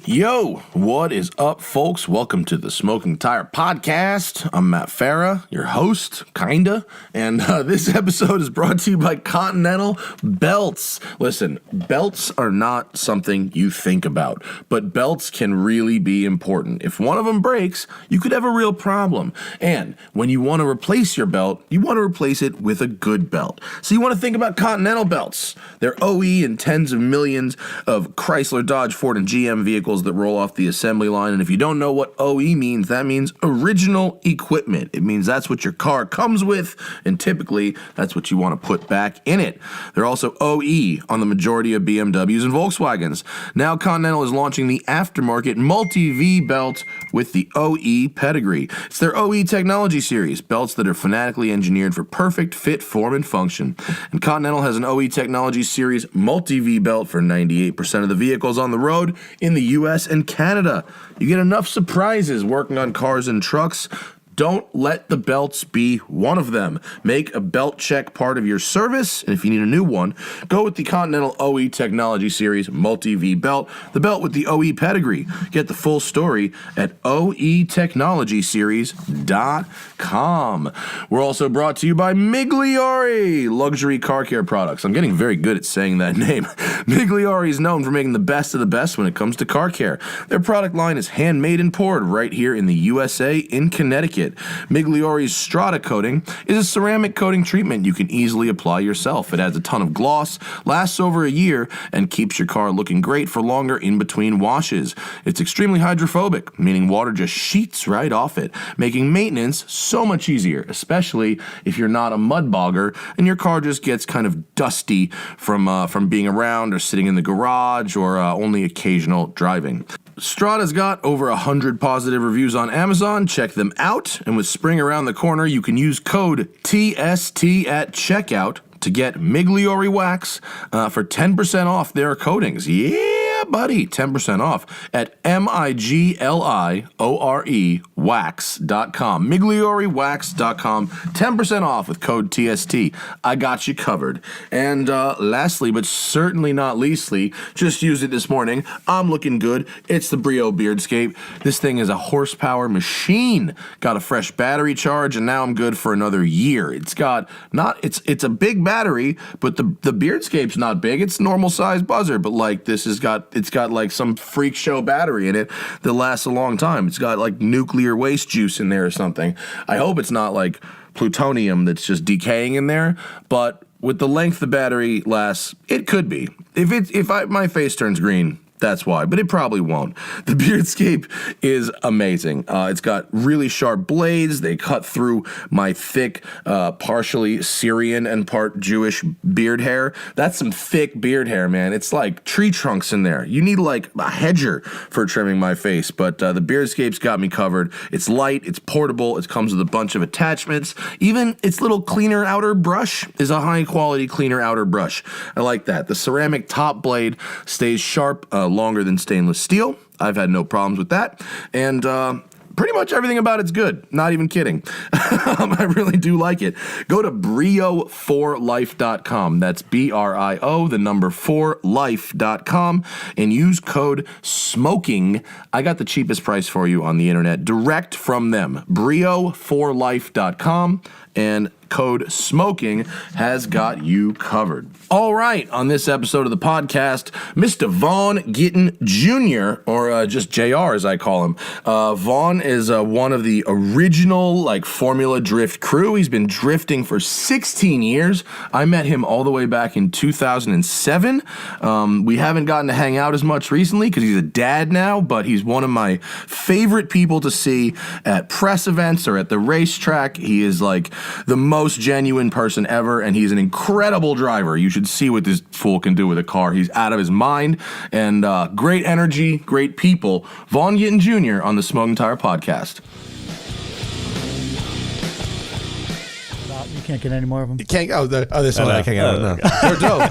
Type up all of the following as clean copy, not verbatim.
Yo, what is up, folks? Welcome to the Smoking Tire Podcast. I'm Matt Farah, your host, kinda, and this episode is brought to you by Continental Belts. Listen, belts are not something you think about, but belts can really be important. If one of them breaks, you could have a real problem. And when you want to replace your belt, you want to replace it with a good belt. So you want to think about Continental Belts. They're OE in tens of millions of Chrysler, Dodge, Ford, and GM vehicles that roll off the assembly line. And if you don't know what OE means, that means original equipment. It means that's what your car comes with, and typically that's what you want to put back in it. They're also OE on the majority of BMWs and Volkswagens. Now Continental is launching the aftermarket multi-V belt with the OE pedigree. It's their OE technology series, belts that are fanatically engineered for perfect fit, form, and function. And Continental has an OE technology series multi-V belt for 98% of the vehicles on the road in the U.S. and Canada. You get enough surprises working on cars and trucks. Don't let the belts be one of them. Make a belt check part of your service, and if you need a new one, go with the Continental OE Technology Series Multi-V belt, the belt with the OE pedigree. Get the full story at oetechnologyseries.com. We're also brought to you by Migliore Luxury Car Care Products. I'm getting very good at saying that name. Migliore is known for making the best of the best when it comes to car care. Their product line is handmade and poured right here in the USA in Connecticut. Migliore's Strata coating is a ceramic coating treatment you can easily apply yourself. It adds a ton of gloss, lasts over a year, and keeps your car looking great for longer in between washes. It's extremely hydrophobic, meaning water just sheets right off it, making maintenance so much easier, especially if you're not a mud bogger and your car just gets kind of dusty from being around or sitting in the garage or only occasional driving. Strata's got over 100 positive reviews on Amazon. Check them out. And with spring around the corner, you can use code TST at checkout to get Migliore Wax for 10% off their coatings. Yeah, buddy, 10% off at MIGLIORE wax.com. MiglioreWax.com, 10% off with code TST. I got you covered. And lastly, but certainly not leastly, just used it this morning. I'm looking good. It's the Brio Beardscape. This thing is a horsepower machine. Got a fresh battery charge, and now I'm good for another year. It's a big battery, but the Beardscape's not big. It's normal size buzzer, but like it's got like some freak show battery in it that lasts a long time. It's got like nuclear waste juice in there or something. I hope it's not like plutonium that's just decaying in there, but with the length the battery lasts, it could be. If my face turns green, that's why, but it probably won't. The Beardscape is amazing. It's got really sharp blades. They cut through my thick, partially Syrian and part Jewish beard hair. That's some thick beard hair, man. It's like tree trunks in there. You need like a hedger for trimming my face, but the Beardscape's got me covered. It's light, it's portable, it comes with a bunch of attachments. Even its little cleaner outer brush is a high-quality cleaner outer brush. I like that. The ceramic top blade stays sharp, longer than stainless steel. I've had no problems with that. And pretty much everything about it's good. Not even kidding. I really do like it. Go to brio4life.com. That's BRIO, the number 4life.com, and use code SMOKING. I got the cheapest price for you on the internet, direct from them. Brio4life.com, and code SMOKING has got you covered. All right, on this episode of the podcast, Mr. Vaughn Gittin Jr., or just JR as I call him. Vaughn is one of the original Formula Drift crew. He's been drifting for 16 years. I met him all the way back in 2007. We haven't gotten to hang out as much recently because he's a dad now, but he's one of my favorite people to see at press events or at the racetrack. He is like the most genuine person ever, and he's an incredible driver. You should see what this fool can do with a car. He's out of his mind, and great energy, great people. Vaughn Gittin Jr. on the Smoking Tire Podcast. You can't get any more of them. You can't. This one I can't get. No, they're dope.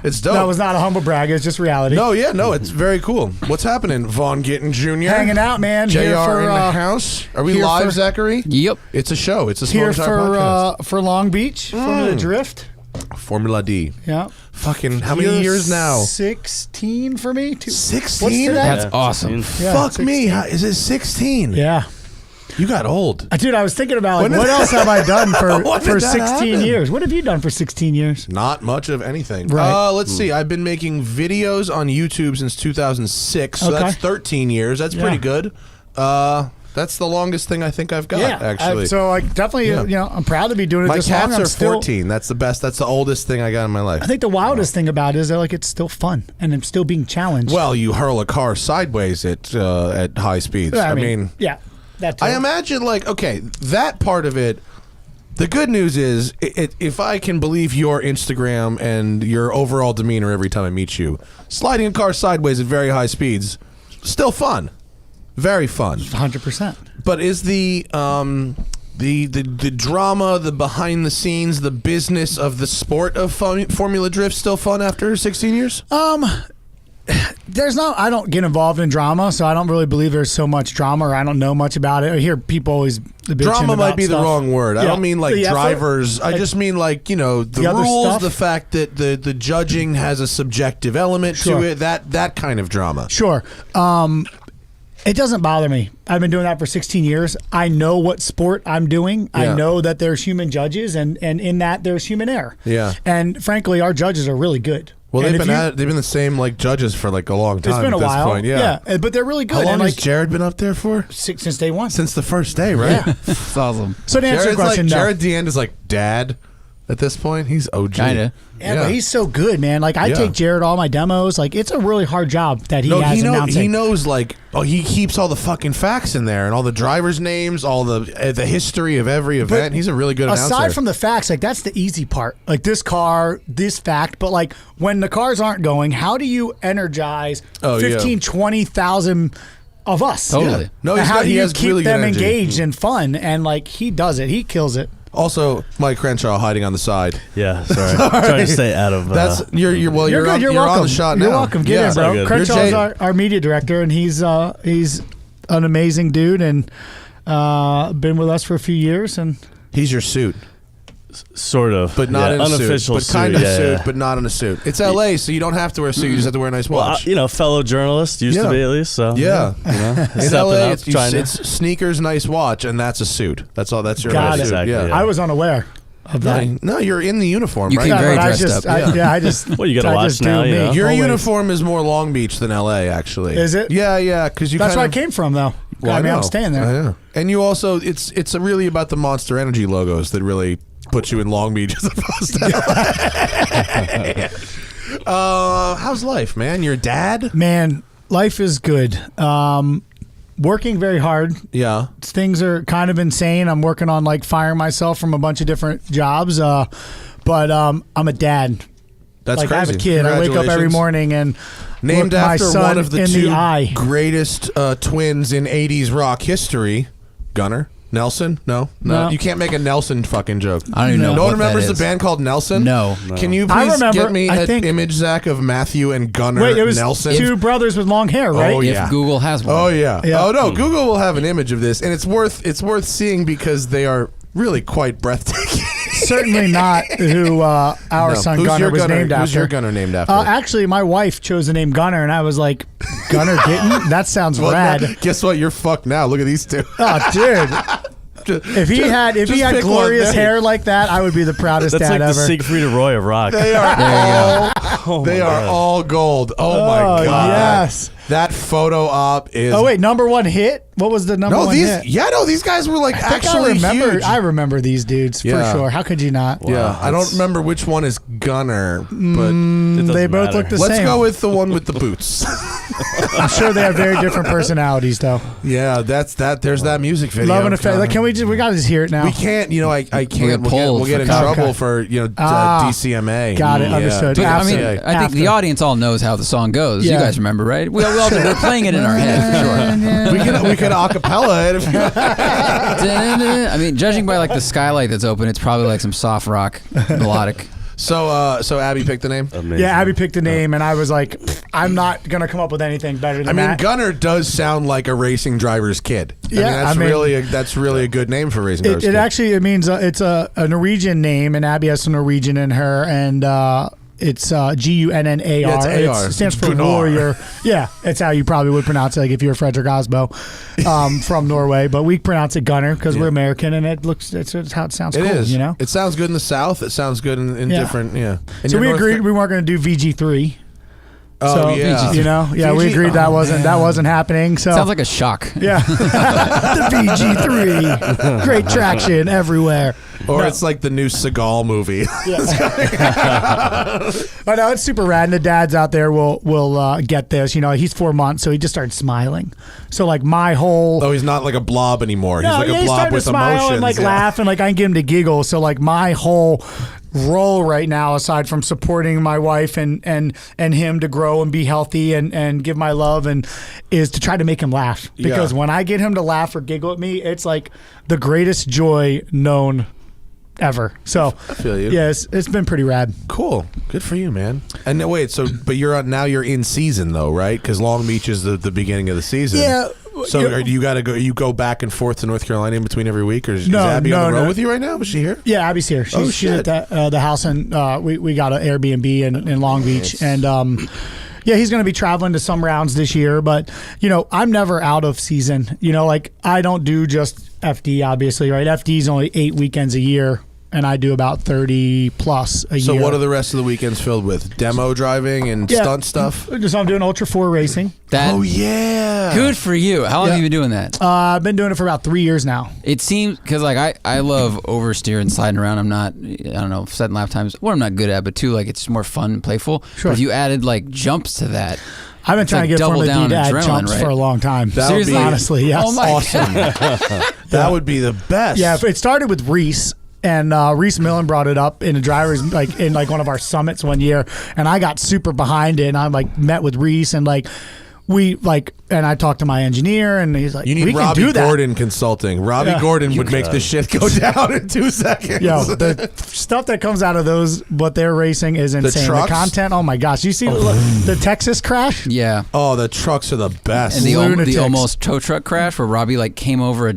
It's dope. That was not a humble brag. It's just reality. No, it's very cool. What's happening, Vaughn Gittin Jr.? Hanging out, man. JR here for, in the house. Are we live, Zachary? Yep. It's a show. It's a here Smoking Tire podcast. For Long Beach, Formula Drift. Formula D. Yeah. Fucking how many years now? 16 for me. 16? That's awesome. Yeah, Fuck 16. me. Is it 16? Yeah. You got old. Dude, I was thinking about When what did else have I done When for did that 16 happen? years? What have you done for 16 years? Not much of anything. Right. Let's see. I've been making videos on YouTube since 2006. So Okay. that's 13 years. That's pretty good. That's the longest thing I think I've got, actually. So like definitely, I'm proud to be doing it My this long. cats I'm are still, 14. That's the best. That's the oldest thing I got in my life. I think the wildest thing about it is that like it's still fun and I'm still being challenged. Well, you hurl a car sideways at high speeds. Yeah, I mean, yeah, that too. I imagine okay, that part of it. The good news is, if I can believe your Instagram and your overall demeanor every time I meet you, sliding a car sideways at very high speeds, still fun, very fun. 100%. But is the drama, the behind the scenes, the business of the sport of Formula Drift still fun after 16 years? I don't get involved in drama, so I don't really believe there's so much drama, or I don't know much about it. I hear people always bitching drama might about be stuff. the wrong word. I Yeah. don't mean like The effort, drivers. I just mean like, the other rules, stuff. the fact that the judging has a subjective element Sure. to it, that kind of drama. Sure. It doesn't bother me. I've been doing that for 16 years. I know what sport I'm doing. Yeah. I know that there's human judges, and in that there's human error. Yeah. And frankly, our judges are really good. Well, And they've if been the same like judges for like a long time. It's been a at this while. point. Yeah. But they're really good. How long and has like Jared been up there for? since day one. Since the first day, right? Yeah. It's awesome. So to answer your question, no. Jared DeAnd is like dad at this point. He's OG. Kinda. Yeah, but he's so good, man. Like I Yeah. take Jared all my demos. Like it's a really hard job that he has announcing. He knows he keeps all the fucking facts in there and all the drivers' names, all the history of every event. He's a really good announcer. Aside from the facts, like that's the easy part. Like this car, this fact, but like when the cars aren't going, how do you energize 15, 20,000 of us? Totally. No, And how do he you has keep really good them energy. engaged and fun? And like he does it. He kills it. Also, Mike Crenshaw hiding on the side. Yeah, sorry. Trying to stay out of. That's you're You're on, good. You're you're welcome. on the shot now. You're welcome. Get in, all bro. good. Crenshaw's You're our media director, and he's an amazing dude, and been with us for a few years. And He's your suit, sort of, but not in a unofficial suit. But kind of suit, suit, yeah. but not in a suit. It's LA, so you don't have to wear a suit. You just have to wear a nice Well, watch. fellow journalist used Yeah. to be at least. So Yeah. In stepping LA, up, it's trying to. sneakers, nice watch, and that's a suit. That's all. That's your Got whole it. suit. Exactly, Yeah. yeah. I was unaware of that. No, you're in the uniform, You right? keep Yeah, very but dressed I just, up. I just. Well, you gotta I watch just do now, me. you know. Your Always. uniform is more Long Beach than LA, actually. Is it? Yeah, because you. That's kind where I of, came from, though. Well, I mean, know. I'm staying there. I know. And you also, it's really about the Monster Energy logos that really put you in Long Beach as opposed to LA. How's life, man? Your dad? Man, life is good. Working very hard. Yeah. Things are kind of insane. I'm working on like firing myself from a bunch of different jobs. But I'm a dad. That's like crazy. I have a kid. I wake up every Congratulations. morning and Named look my after son one of the in two the eye. greatest twins in 80s rock history. Gunnar? Nelson? No. You can't make a Nelson fucking joke. I don't even know No what one remembers that the is. band called Nelson? No. Can you I please remember, get me I an think- image, Zach, of Matthew and Gunnar Wait, it was Nelson? two brothers with long hair, right? Oh, yeah. If Google has one. Oh yeah. Yeah. Oh no, Google will have an image of this, and it's worth seeing because they are really quite breathtaking. Certainly not who our No. son Who's Gunnar your was Gunnar? named after. Who's your Gunnar named after? Actually, my wife chose the name Gunnar, and I was like, Gunnar Gittin? That sounds Well, rad. now- guess what? You're fucked now. Look at these two. Oh, dude. If he had just pick glorious one. hair like that, I would be the proudest That's dad like ever. the Siegfried and Roy of rock. They are all. They are all gold. Oh my Oh, god. yes. That photo op is. Oh wait, number one hit? What was the number No, one these. hit? Yeah, no, these guys were like I think actually I remember. huge. I remember these dudes Yeah. for sure. How could you not? Yeah, I don't that's- remember which one is Gunnar, but It doesn't They both matter. look the let's same. go with the one with the boots. I'm sure they have very different personalities, though. Yeah, that's that. There's that music video. Love and affection. Like, can we just? We gotta just hear it now. We can't. I can't. get pulled We'll get for in copyright. trouble for Got DCMA. it. Yeah. Understood. Dude, I mean, After. I think the audience all knows how the song goes. Yeah. You guys remember, right? We're playing it in our head for sure. we could acapella it if you. I mean, judging by like the skylight that's open, it's probably like some soft rock melodic. So Abby picked the name. Amazing. Yeah, Abby picked a name, and I was like, I'm not gonna come up with anything better than I mean, that. Gunnar does sound like a racing driver's kid. Yeah, I mean, I mean- that's really a good name for a racing driver's It kid. actually it means it's a Norwegian name, and Abby has some Norwegian in her, and It's Gunnar. Yeah, it's AR. It stands for Gunnar. warrior. Yeah, it's how you probably would pronounce it, like if you're Frederick Osbo from Norway. But we pronounce it Gunnar because we're American, and it's how it sounds. Cool, is. You know, it sounds good in the South. It sounds good in different. Yeah. And so we you're agreed we weren't going to do VG3. Oh So, yeah. you know, we agreed that wasn't happening. So Sounds like a shock. yeah, the VG3, great traction everywhere. Or it's like the new Seagal movie. I know it's super rad, and the dads out there will get this. You know, he's 4 months, so he just started smiling. So like my whole Oh, he's not like a blob anymore. He's like a he's blob starting with to smile emotions. and like laugh, and like I can get him to giggle. So like my whole role right now, aside from supporting my wife and him to grow and be healthy and give my love, and is to try to make him laugh, because when I get him to laugh or giggle at me, it's like the greatest joy known ever. So I feel you. Yeah, it's been pretty rad. Cool. Good for you, man. And wait, but you're you're in season though, right? Because Long Beach is the beginning of the season. Yeah. So you got to go. You go back and forth to North Carolina in between every week, or is Abby on the road with you right now? Is she here? Yeah, Abby's here. She's at the house, and we got an Airbnb in Long Beach, and yeah, he's going to be traveling to some rounds this year. But you know, I'm never out of season. You know, like I don't do just FD, obviously, right? FD's only 8 weekends a year, and I do about 30 plus a year. So what are the rest of the weekends filled with? Demo driving and stunt stuff? Just I'm doing Ultra 4 racing. Oh, yeah. Good for you. How long have you been doing that? I've been doing it for about 3 years now. It seems, because like I love oversteer and sliding around. I'm not, I don't know, setting lap times. What I'm not good at, but two, like it's more fun and playful. Sure. But if you added like jumps to that, I've been trying to get double Formula down D to add adrenaline, jumps right? for a long time. Seriously? Honestly, yes. Oh my Awesome. That would be the best. Yeah, it started with Reese. And Reese Millen brought it up in a driver's in one of our summits one year, and I got super behind it. And I met with Reese, and and I talked to my engineer, and he's like, You need we can Robbie do that. Gordon consulting. Robbie Gordon would make this shit go down in 2 seconds. Yo, the stuff that comes out of those, what they're racing is insane. The trucks? content, oh my gosh! You see the Texas crash? yeah. Oh, the trucks are the best. And the Lunatics. almost tow truck crash where Robbie came over a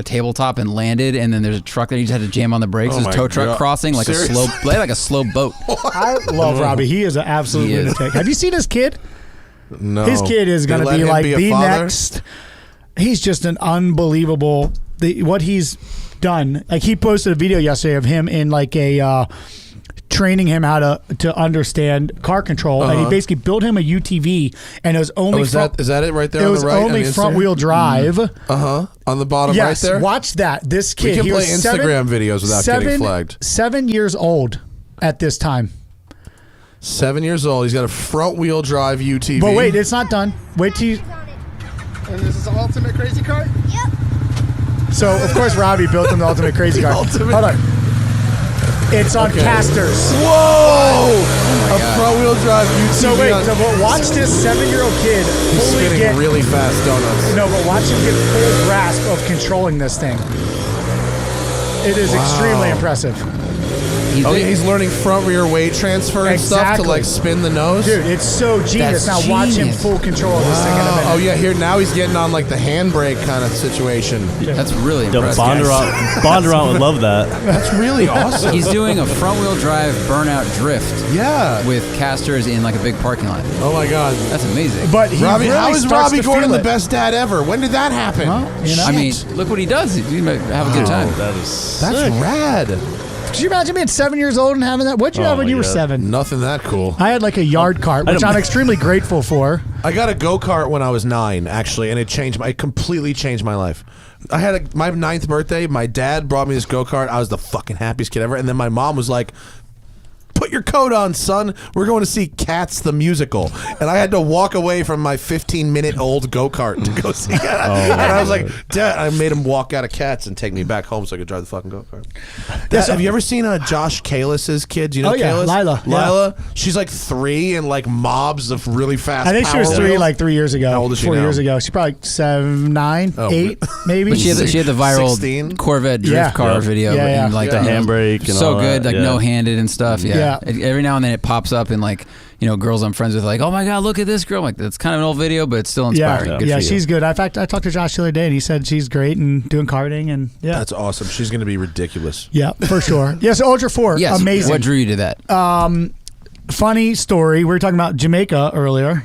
tabletop and landed, and then there's a truck that he just had to jam on the brakes. Oh There's my a tow truck God. crossing like Seriously? a slow boat. I love Robbie. He is an absolute He is. lunatic. Have you seen his kid? No. His kid is They going to let be him like be a the father? next. He's just an unbelievable. What he's done. Like he posted a video yesterday of him in like a training him how to understand car control, and he basically built him a UTV, and it was only is that it right there it on was the right? only front wheel drive. On the bottom Yes, right there? watch that. This kid. We can he play was Instagram videos without getting flagged. 7 years old at this time. 7 years old. He's got a front wheel drive UTV. But wait, it's not done. Wait till you. And this is the ultimate crazy cart? Yep. So of course Robbie built him the ultimate crazy car. ultimate- Hold on. It's on casters. Whoa! A front wheel drive UTV. So wait, but watch this 7-year-old kid He's fully spinning get really fast donuts. no, but watch him get full grasp of controlling this thing. It is extremely impressive. He's learning front rear weight transfer and stuff to Exactly. spin the nose. Dude, it's so genius. That's Now watch him genius. full control of this thing in a minute. Oh yeah, here now he's getting on like the handbrake kind of situation. That's really Yo, impressive. Bondurant would love that. That's really awesome. He's doing a front wheel drive burnout drift Yeah. with casters in like a big parking lot. Oh my God. That's amazing. But he Robbie, really how is starts Robbie to Gordon feel the it. best dad ever? When did that happen? Well, you know? I mean, look what he does. He might have a good time. That is That's sick. rad. Could you imagine being 7 years old and having that? What'd you have when my you were God. 7? Nothing that cool. I had like a yard cart, which don't- I'm extremely grateful for. I got a go-kart when I was 9, actually, and it completely changed my life. I had my 9th birthday. My dad brought me this go-kart. I was the fucking happiest kid ever. And then my mom was like, "Put your coat on, son. We're going to see Cats the musical." And I had to walk away from my 15-minute-old go-kart to go see it. And I was like, "Dad," I made him walk out of Cats and take me back home so I could drive the fucking go-kart. Have you ever seen Josh Kalis's kids? You know Oh, yeah, Kalis? Lila, yeah. Lila? She's like 3 and like mobs of really fast I think she was power 3 wheels. like 3 years ago. How old is she 4 now? years ago. She's probably 7, 9, Oh, 8, maybe. But she had the viral 16? Corvette drift Yeah. car Yeah. video, Yeah, yeah. and like The you know, handbrake and so all good, that, like yeah. no handed and stuff. Yeah. Every now and then it pops up and like girls I'm friends with, like, oh my God, look at this girl. I'm like, that's kind of an old video, but it's still inspiring. Yeah, Good yeah, for you. she's good. In fact, I talked to Josh the other day, and he said she's great and doing karting, and yeah, That's awesome. She's going to be ridiculous. yeah, for sure. Yes, Ultra 4, Yes, amazing. what drew you to that? funny story. We were talking about Jamaica earlier.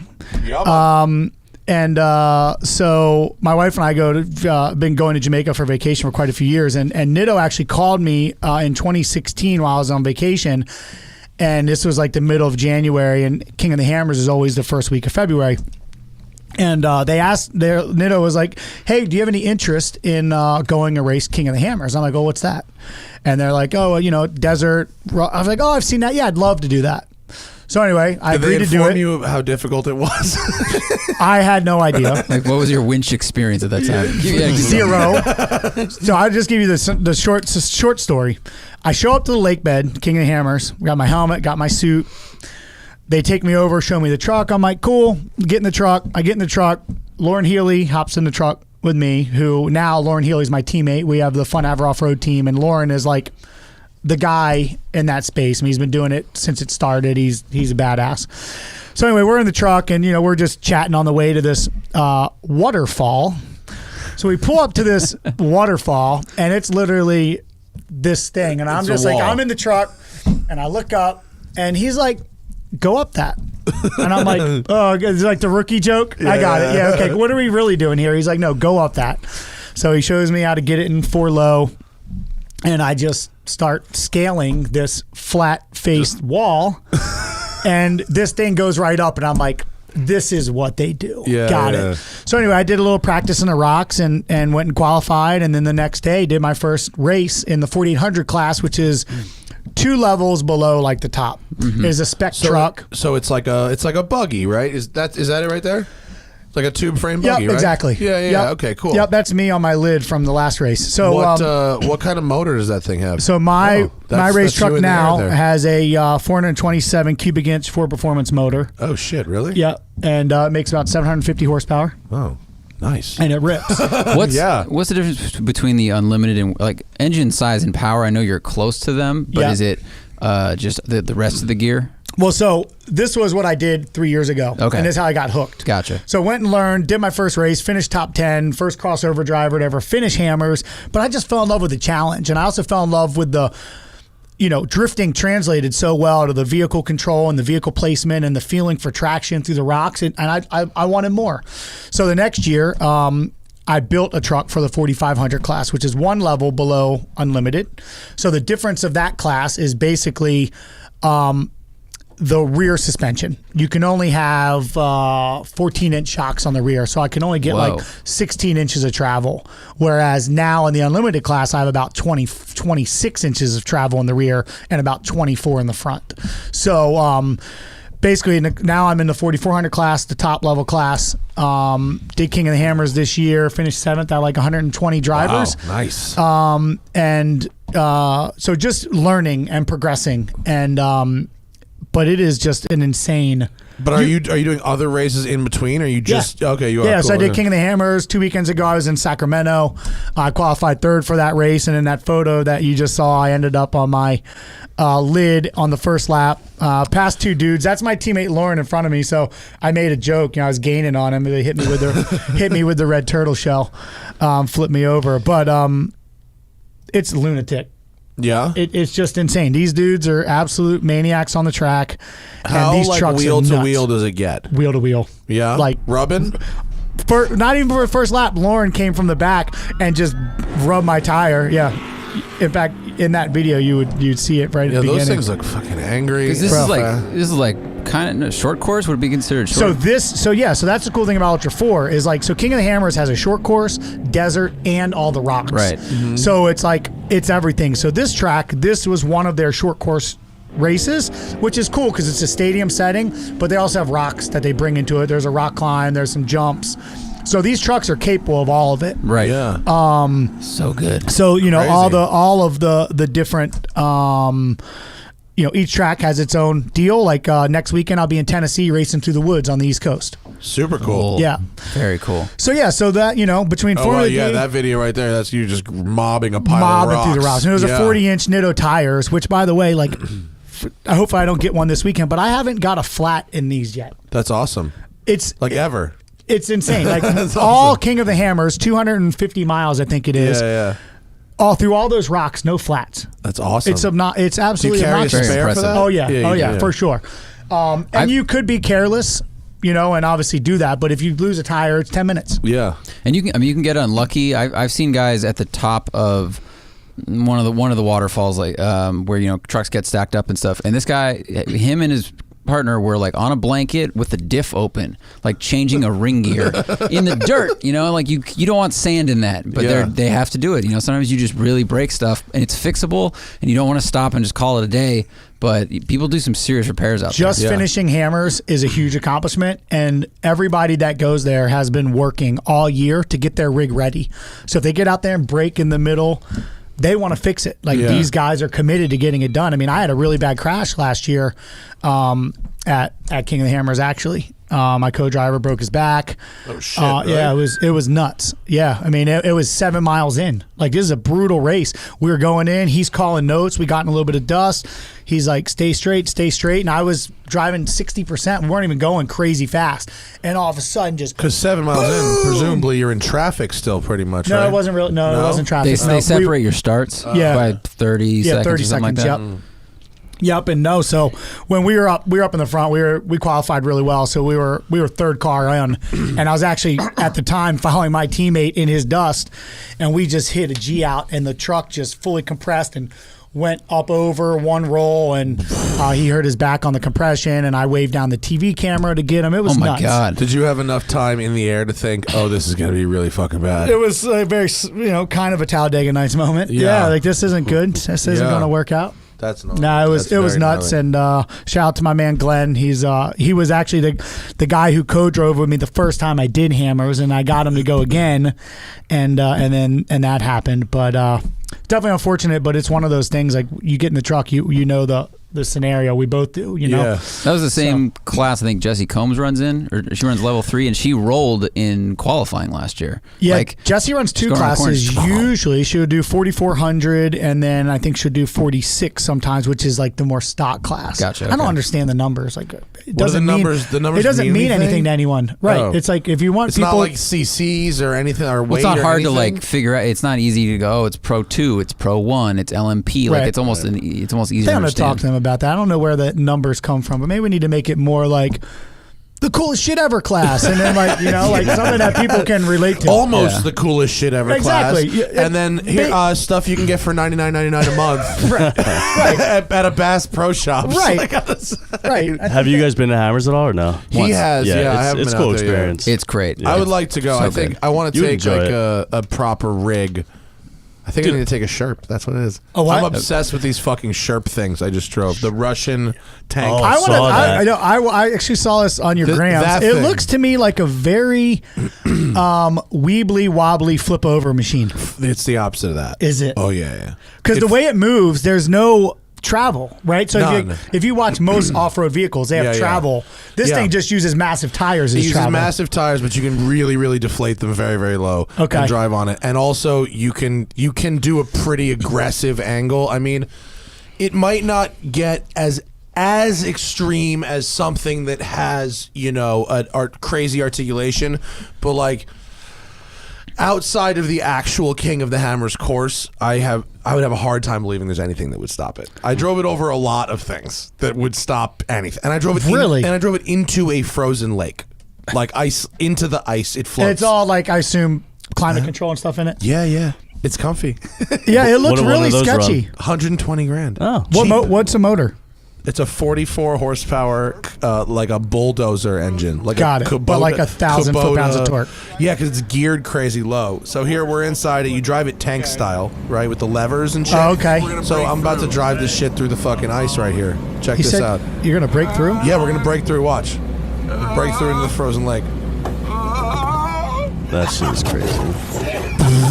So my wife and I been going to Jamaica for vacation for quite a few years. And Nitto actually called me in 2016 while I was on vacation. And this was like the middle of January, and King of the Hammers is always the first week of February. And they asked, Nitto was like, hey, do you have any interest in going to race King of the Hammers? I'm like, oh, what's that? And they're like, oh, desert. I was like, oh, I've seen that. Yeah, I'd love to do that. So anyway, I agreed to do it. Did they inform you how difficult it was? I had no idea. Like, what was your winch experience at that time? Zero. So I'll just give you the short story. I show up to the lake bed, King of the Hammers, got my helmet, got my suit. They take me over, show me the truck. I'm like, cool, get in the truck. I get in the truck. Lauren Healy hops in the truck with me, who now Lauren Healy's my teammate. We have the Fun Ever Off-Road team, and Lauren is like the guy in that space. I mean, he's been doing it since it started. He's a badass. So anyway, we're in the truck, and we're just chatting on the way to this waterfall. So we pull up to this waterfall, and it's literally this thing. And I'm just like, I'm in the truck, and I look up, and he's like, go up that. And I'm like, oh, it's like the rookie joke. Yeah. I got it. Yeah, okay. What are we really doing here? He's like, no, go up that. So he shows me how to get it in 4 low, and I just start scaling this flat-faced wall, and this thing goes right up, and I'm like, this is what they do. Yeah, got it. So anyway, I did a little practice in the rocks and went and qualified, and then the next day did my first race in the 4800 class, which is 2 levels below like the top. Is a spec truck. So it's like a buggy, right? Is that it right there? It's like a tube frame buggy, right? Exactly. Yeah. Okay, cool. Yep, that's me on my lid from the last race. So what kind of motor does that thing have? So my race truck now has a 427 cubic inch Ford Performance motor. Oh shit, really? Yeah, and it makes about 750 horsepower. Oh, nice. And it rips. What's the difference between the unlimited and like engine size and power? I know you're close to them, but is it just the rest of the gear? Well, so this was what I did 3 years ago. Okay. And this is how I got hooked. Gotcha. So went and learned, did my first race, finished top 10, first crossover driver to ever finish Hammers. But I just fell in love with the challenge. And I also fell in love with the, drifting translated so well to the vehicle control and the vehicle placement and the feeling for traction through the rocks. And I wanted more. So the next year, I built a truck for the 4500 class, which is 1 level below unlimited. So the difference of that class is basically the rear suspension. You can only have 14-inch shocks on the rear, so I can only get like 16 inches of travel. Whereas now in the unlimited class, I have about 26 inches of travel in the rear and about 24 in the front. So basically now I'm in the 4400 class, the top level class. Did King of the Hammers this year, finished 7th out of like 120 drivers. Wow, nice. So just learning and progressing, and but it is just an insane. But are you doing other races in between? Or are you just okay? You are. Yeah, cool. So I did King of the Hammers 2 weekends ago. I was in Sacramento. I qualified 3rd for that race, and in that photo that you just saw, I ended up on my lid on the first lap, past 2 dudes. That's my teammate Lauren in front of me. So I made a joke. I was gaining on him. They hit me with the red turtle shell, flipped me over. But it's lunatic. Yeah, it's just insane. These dudes are absolute maniacs on the track. How and these like trucks wheel are to nuts. wheel does it get? Wheel to wheel. Yeah, like rubbing. Not even for the first lap. Lauren came from the back and just rubbed my tire. Yeah. In fact, in that video, you'd see it right at the beginning. Those things look fucking angry. This is like kind of short course. Would it be considered short? So that's the cool thing about Ultra 4 is like, so King of the Hammers has a short course, desert, and all the rocks. Right. Mm-hmm. So it's like, it's everything. So this track, this was one of their short course races, which is cool because it's a stadium setting, but they also have rocks that they bring into it. There's a rock climb, there's some jumps. So these trucks are capable of all of it. Right. Yeah. So good. So, all of the different each track has its own deal. Like next weekend I'll be in Tennessee racing through the woods on the East Coast. Super cool. Yeah. Very cool. So so that between Formula D, that video right there, that's you just mobbing a pile of rocks. Through the rocks. And it was a 40-inch Nitto tires, which by the way, like I hope I don't get one this weekend, but I haven't got a flat in these yet. That's awesome. It's like ever. It's insane. Like That's all awesome. King of the Hammers, 250 miles, I think it is. Yeah. all through all those rocks, no flats. That's awesome. It's absolutely Do you carry a obnoxious. spare for that? Oh yeah, you do. for sure. And you could be careless, and obviously do that. But if you lose a tire, it's 10 minutes. Yeah. And you can get unlucky. I've seen guys at the top of one of the waterfalls, like where trucks get stacked up and stuff. And this guy, him and his partner were like on a blanket with the diff open, like changing a ring gear in the dirt. Like you don't want sand in that, but they have to do it. Sometimes you just really break stuff and it's fixable, and you don't want to stop and just call it a day. But people do some serious repairs out there. Just finishing hammers is a huge accomplishment, and everybody that goes there has been working all year to get their rig ready. So if they get out there and break in the middle, they want to fix it. Like these guys are committed to getting it done. I mean, I had a really bad crash last year at King of the Hammers, actually. My co-driver broke his back. Oh shit! Really? Yeah, it was nuts. Yeah, I mean, it was 7 miles in. Like, this is a brutal race. We were going in. He's calling notes. We got in a little bit of dust. He's like, stay straight. And I was driving 60%. We weren't even going crazy fast. And all of a sudden, just because 7 miles in, presumably you're in traffic still, pretty much. No, right? It wasn't real. No, it wasn't traffic. They separate your starts by 30 seconds. 30 or something seconds. like that. Yep. Yep, and no. So when we were up in the front. We qualified really well. So we were third car on, and I was actually at the time following my teammate in his dust, and we just hit a G out, and the truck just fully compressed and went up over one roll, and he hurt his back on the compression, and I waved down the TV camera to get him. It was oh my nuts. God! Did you have enough time in the air to think, oh, this is going to be really fucking bad? It was a very kind of a Talladega Nights moment. Yeah. Like, this isn't good. This isn't going to work out. That's not. No, it was nuts, and shout out to my man Glenn. He was actually the guy who co-drove with me the first time I did hammers, and I got him to go again, and then that happened. But definitely unfortunate. But it's one of those things, like, you get in the truck, you know the scenario. We both do, Yeah. That was the same class I think Jessie Combs runs in, or she runs level 3, and she rolled in qualifying last year. Yeah, like, Jessie runs 2 classes. Usually she would do 4,400, and then I think she'll do 46 sometimes, which is like the more stock class. Gotcha. I don't understand the numbers. Like, it doesn't the mean numbers? The numbers it doesn't mean anything to anyone, right? Oh. It's like, if you want It's people, not like CCs or anything, or weight. it's not or hard to anything? like figure out. It's not easy to go. Oh, it's Pro 2, it's Pro 1, it's LMP. Like, Right. it's almost easy I to think I'm going to understand. talk to them about that. I don't know where the numbers come from, but maybe we need to make it more like the coolest shit ever class, and then like something that people can relate to. Almost the coolest shit ever Exactly. class. Yeah, And then here, stuff you can get for $99.99 a month at a Bass Pro Shop. Right. Right. Have you guys been to Hammers at all or no? He has, yeah. I haven't it's been cool out there yet. experience. It's great. I would like to go. So I think good. I want to You would take enjoy like a proper rig. I think I need to take a Sherp. That's what it is. A what? I'm obsessed with these fucking Sherp things I just drove. The Russian tank. Oh, I saw that. know. I actually saw this on your grams. that It thing. looks to me like a very weebly wobbly flip over machine. It's the opposite of that. Is it? Oh yeah. Because the way it moves, there's no travel, right? So None. if you watch most off-road vehicles, they have Yeah, yeah. travel. This Yeah. thing just uses massive tires It as uses travel. massive tires, but you can really, really deflate them very, very low Okay. and drive on it. And also, you can do a pretty aggressive angle. I mean, it might not get as extreme as something that has crazy articulation, but like outside of the actual King of the Hammers course, I would have a hard time believing there's anything that would stop it. I drove it over a lot of things that would stop anything, and I drove it Really? and I drove it into a frozen lake, like ice into the ice. It floats. And it's all like, I assume, climate control and stuff in it. yeah. It's comfy. Yeah, it looks What do one really of those sketchy. run? 120 grand. Oh, What's a motor? It's a 44 horsepower, like a bulldozer engine. Like Got a it. Kubota, But like 1,000 foot-pounds of torque. Yeah, because it's geared crazy low. So here we're inside it. You drive it tank style, right, with the levers and shit. Oh, okay. So I'm about to drive this shit through the fucking ice right here. Check He this said out. you're gonna break through. Yeah, we're gonna break through. Watch. Break through into the frozen lake. that shit is crazy.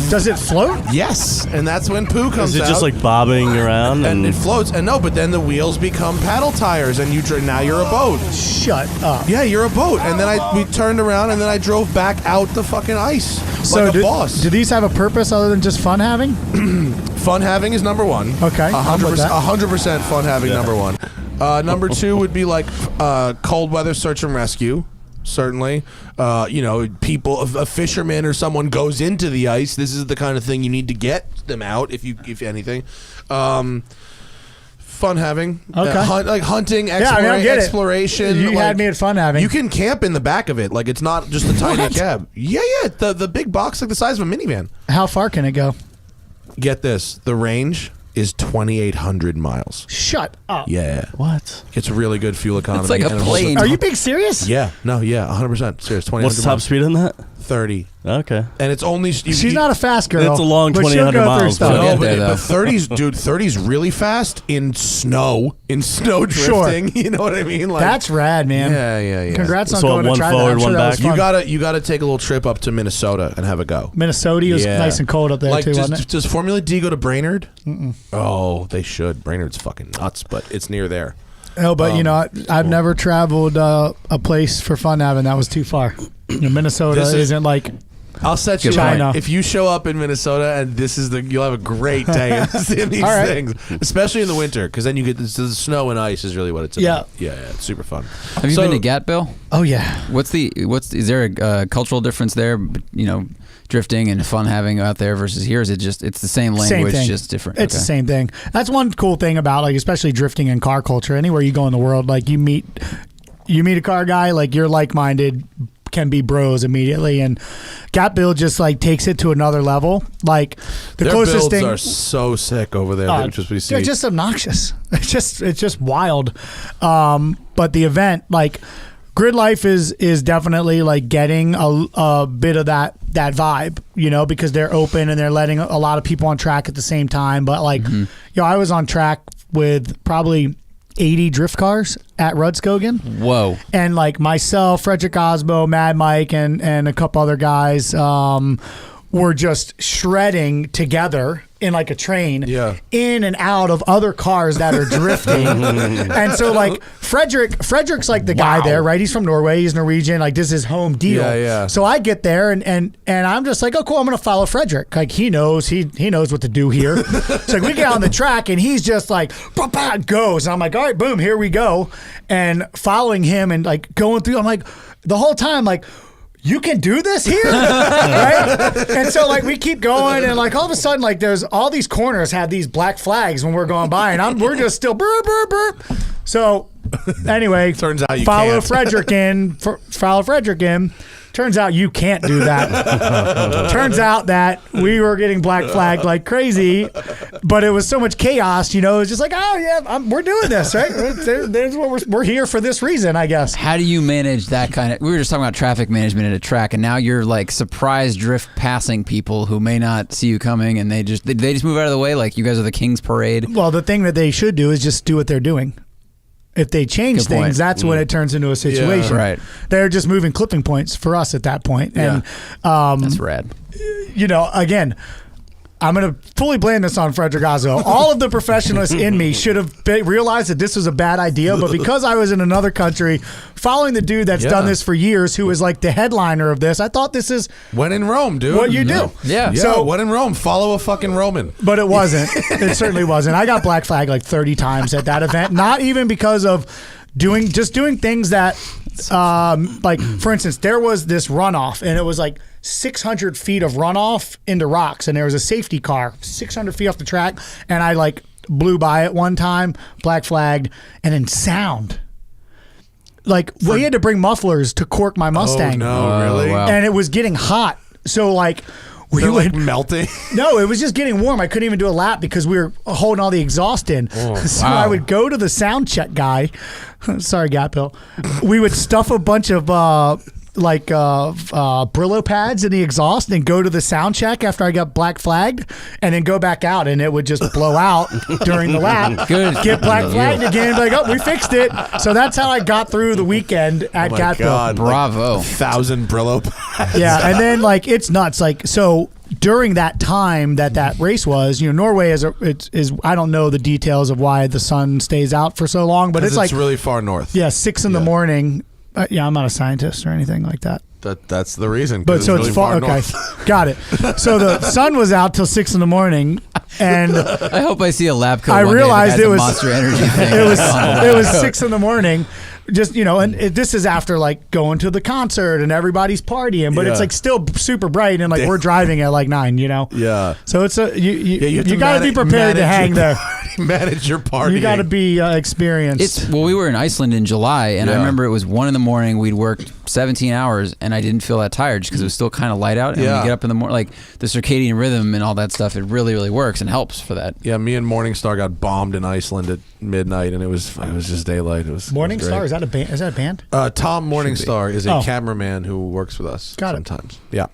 Does it float? Yes, and that's when poo comes Is it out. just like bobbing around? and it floats, and no, but then the wheels become paddle tires, and now you're a boat. Shut up. Yeah, you're a boat. And then we turned around, and then I drove back out the fucking ice like a boss. do these have a purpose other than just fun having? Fun having is number one. Okay, I'm with that. 100% fun having number one. Number two would be like cold weather search and rescue. certainly. People, if a fisherman or someone goes into the ice, this is the kind of thing you need to get them out, if anything. Fun having. Okay. Hunting, I get exploration. it. You had me at fun having. You can camp in the back of it. Like, it's not just a tiny cab. Yeah. The big box, like the size of a minivan. How far can it go? Get this. The range is 2,800 miles. Shut up. Yeah. What? It's really good fuel economy. It's like a and it plane. Are you being serious? Yeah. No, yeah. 100%. Serious. 2,800 What's the top miles. speed on that? 30. Okay. And it's only... She's not a fast girl. It's a long but she'll 2,800 go through miles, stuff. but- Get No, there, though. but 30's, dude, 30's really fast in snow drifting. You know what I mean? Like, That's rad, man. Yeah. Congrats on So going to one try forward, that. I'm sure one that was back. fun. You gotta take a little trip up to Minnesota and have a go. Minnesota was Yeah. nice and cold up there Like, too, wasn't it? does Formula D go to Brainerd? Oh, they should. Brainerd's fucking nuts, but it's near there. No, but I've never traveled a place for fun having that was too far. Minnesota This is- isn't like I'll set you China. up. If you show up in Minnesota and you'll have a great day in these All right. things, especially in the winter, because then you get the snow and ice is really what it's about. Yeah. Yeah, it's super fun. Have you been to Gatville? oh yeah. Is there a cultural difference there? Drifting and fun having out there versus here? Is it just it's the same language, thing. just different? It's Okay. the same thing. That's one cool thing about like especially drifting in car culture. Anywhere you go in the world, like you meet a car guy, like you're like-minded, can be bros immediately, and Gatville just like takes it to another level. Like the Their closest builds thing are so sick over there. Just we see. they're just obnoxious. It's just wild. But the event, like Grid Life, is definitely like getting a bit of that vibe, because they're open and they're letting a lot of people on track at the same time. But like, I was on track with probably 80 drift cars at Rudskogen. Whoa. And like myself, Frederick Osmo, Mad Mike, and a couple other guys were just shredding together in like a train in and out of other cars that are drifting. And so like Frederick's like the guy there, right? He's from Norway, he's Norwegian, like this is his home deal. Yeah. So I get there and I'm just like, oh cool, I'm gonna follow Frederick. Like he knows what to do here. So like, we get on the track and he's just like goes. And I'm like, all right, boom, here we go. And following him and like going through, I'm like the whole time like, you can do this here, right? And so like we keep going, and like all of a sudden, like there's all these corners have these black flags when we're going by, and we're just still burp, burp, burp. So anyway, Turns out you follow can't. Frederick in. Follow Frederick in. Turns out you can't do that. Turns out that we were getting black flagged like crazy, but it was so much chaos. It was just like, oh yeah, we're doing this, right? There's what we're here for this reason, I guess. How do you manage that kind of? We were just talking about traffic management at a track, and now you're like surprise drift passing people who may not see you coming, and they just move out of the way. Like you guys are the King's Parade. Well, the thing that they should do is just do what they're doing. If they change Good point. things, that's when it turns into a situation. Right. They're just moving clipping points for us at that point. And, That's rad. again, I'm going to fully blame this on Frederick Osmo. All of the professionals in me should have realized that this was a bad idea, but because I was in another country following the dude that's done this for years, who is like the headliner of this, I thought this is When in Rome, dude. what you do. Yeah. So when in Rome, follow a fucking Roman. But it wasn't. It certainly wasn't. I got black flagged like 30 times at that event. Not even because of doing things that, like for instance, there was this runoff, and it was like 600 feet of runoff into rocks, and there was a safety car 600 feet off the track, and I like blew by it one time, black flagged, and then sound. Like we had to bring mufflers to cork my Mustang. Oh, no, really? wow. And it was getting hot. So like we They're would like melting. No, it was just getting warm. I couldn't even do a lap because we were holding all the exhaust in. So wow. I would go to the sound check guy. Sorry, Gatpill. We would stuff a bunch of Brillo pads in the exhaust and go to the sound check after I got black flagged, and then go back out, and it would just blow out during the lap. Good. Get black flagged again, be like, oh, we fixed it. So that's how I got through the weekend at My Gatpill. God, Bravo. Like 1,000 Brillo pads. Yeah, and then like it's nuts. Like so during that time that race was, Norway is I don't know the details of why the sun stays out for so long, but it's like really far north. 6 in the morning. I'm not a scientist or anything like that. That's the reason. But so really it's far. Okay, north. got it. So the sun was out till 6 in the morning, and I hope I see a lab coat. I one day that realized has it a was Monster Energy thing. it was 6 in the morning. just, and this is after like going to the concert and everybody's partying, but it's like still super bright and like we're driving at like 9, Yeah. So it's you got to be prepared to hang there. Manage your party. You got to be experienced. We were in Iceland in July, and I remember it was 1 a.m. We'd worked 17 hours, and I didn't feel that tired just because it was still kind of light out. And when you get up in the morning, like the circadian rhythm and all that stuff, it really, really works and helps for that. Yeah, me and Morningstar got bombed in Iceland at midnight, and it was just daylight. It was Morningstar, is that a band? Is that a band? Tom Morningstar is a cameraman who works with us sometimes. Yeah.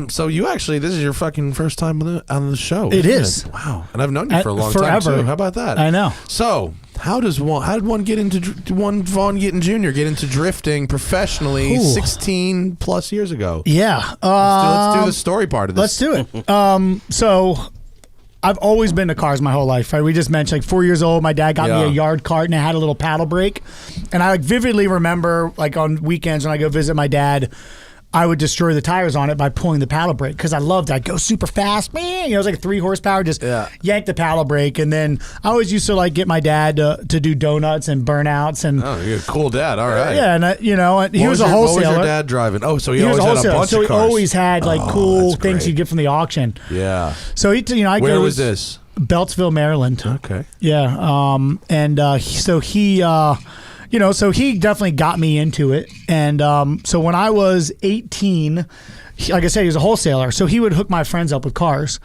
So you actually, this is your fucking first time on the show. It is. Wow. And I've known you for a long time too. How about that? I know. So how did one get into Vaughn Gittin Jr. get into drifting professionally 16 plus years ago? Yeah. Let's do the story part of this. Let's do it. So I've always been to cars my whole life. Right? We just mentioned like 4 years old, my dad got me a yard cart and it had a little paddle brake. And I like vividly remember like on weekends when I go visit my dad, I would destroy the tires on it by pulling the paddle brake because I loved it. I'd go super fast. Man, it was like 3 horsepower, just yank the paddle brake. And then I always used to like get my dad to do donuts and burnouts. And oh, you're a cool dad. All right. Yeah, and he was a wholesaler. What was your dad driving? Oh, so he always was had a bunch so of cars. he always had like cool things you'd get from the auction. Yeah. So where was this? Beltsville, Maryland. Okay. Yeah. So he definitely got me into it. And so when I was 18, like I said, he was a wholesaler. So he would hook my friends up with cars.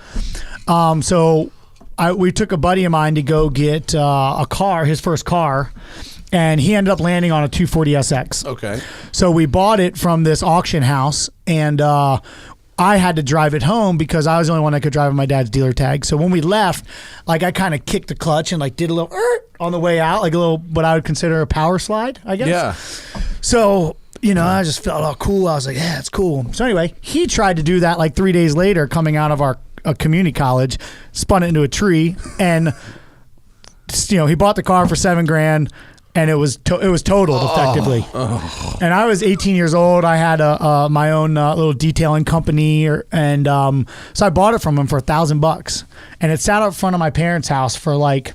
We took a buddy of mine to go get a car, his first car. And he ended up landing on a 240SX. Okay. So we bought it from this auction house. And I had to drive it home because I was the only one that could drive on my dad's dealer tag. So when we left, like I kind of kicked the clutch and like did a little on the way out, like a little what I would consider a power slide, I guess. Yeah. So, I just felt all cool. I was like, yeah, it's cool. So anyway, he tried to do that like 3 days later coming out of our community college, spun it into a tree, and he bought the car for $7,000. And it was totaled effectively. And I was 18 years old. I had my own little detailing company, and so I bought it from him for $1,000. And it sat out front of my parents' house for like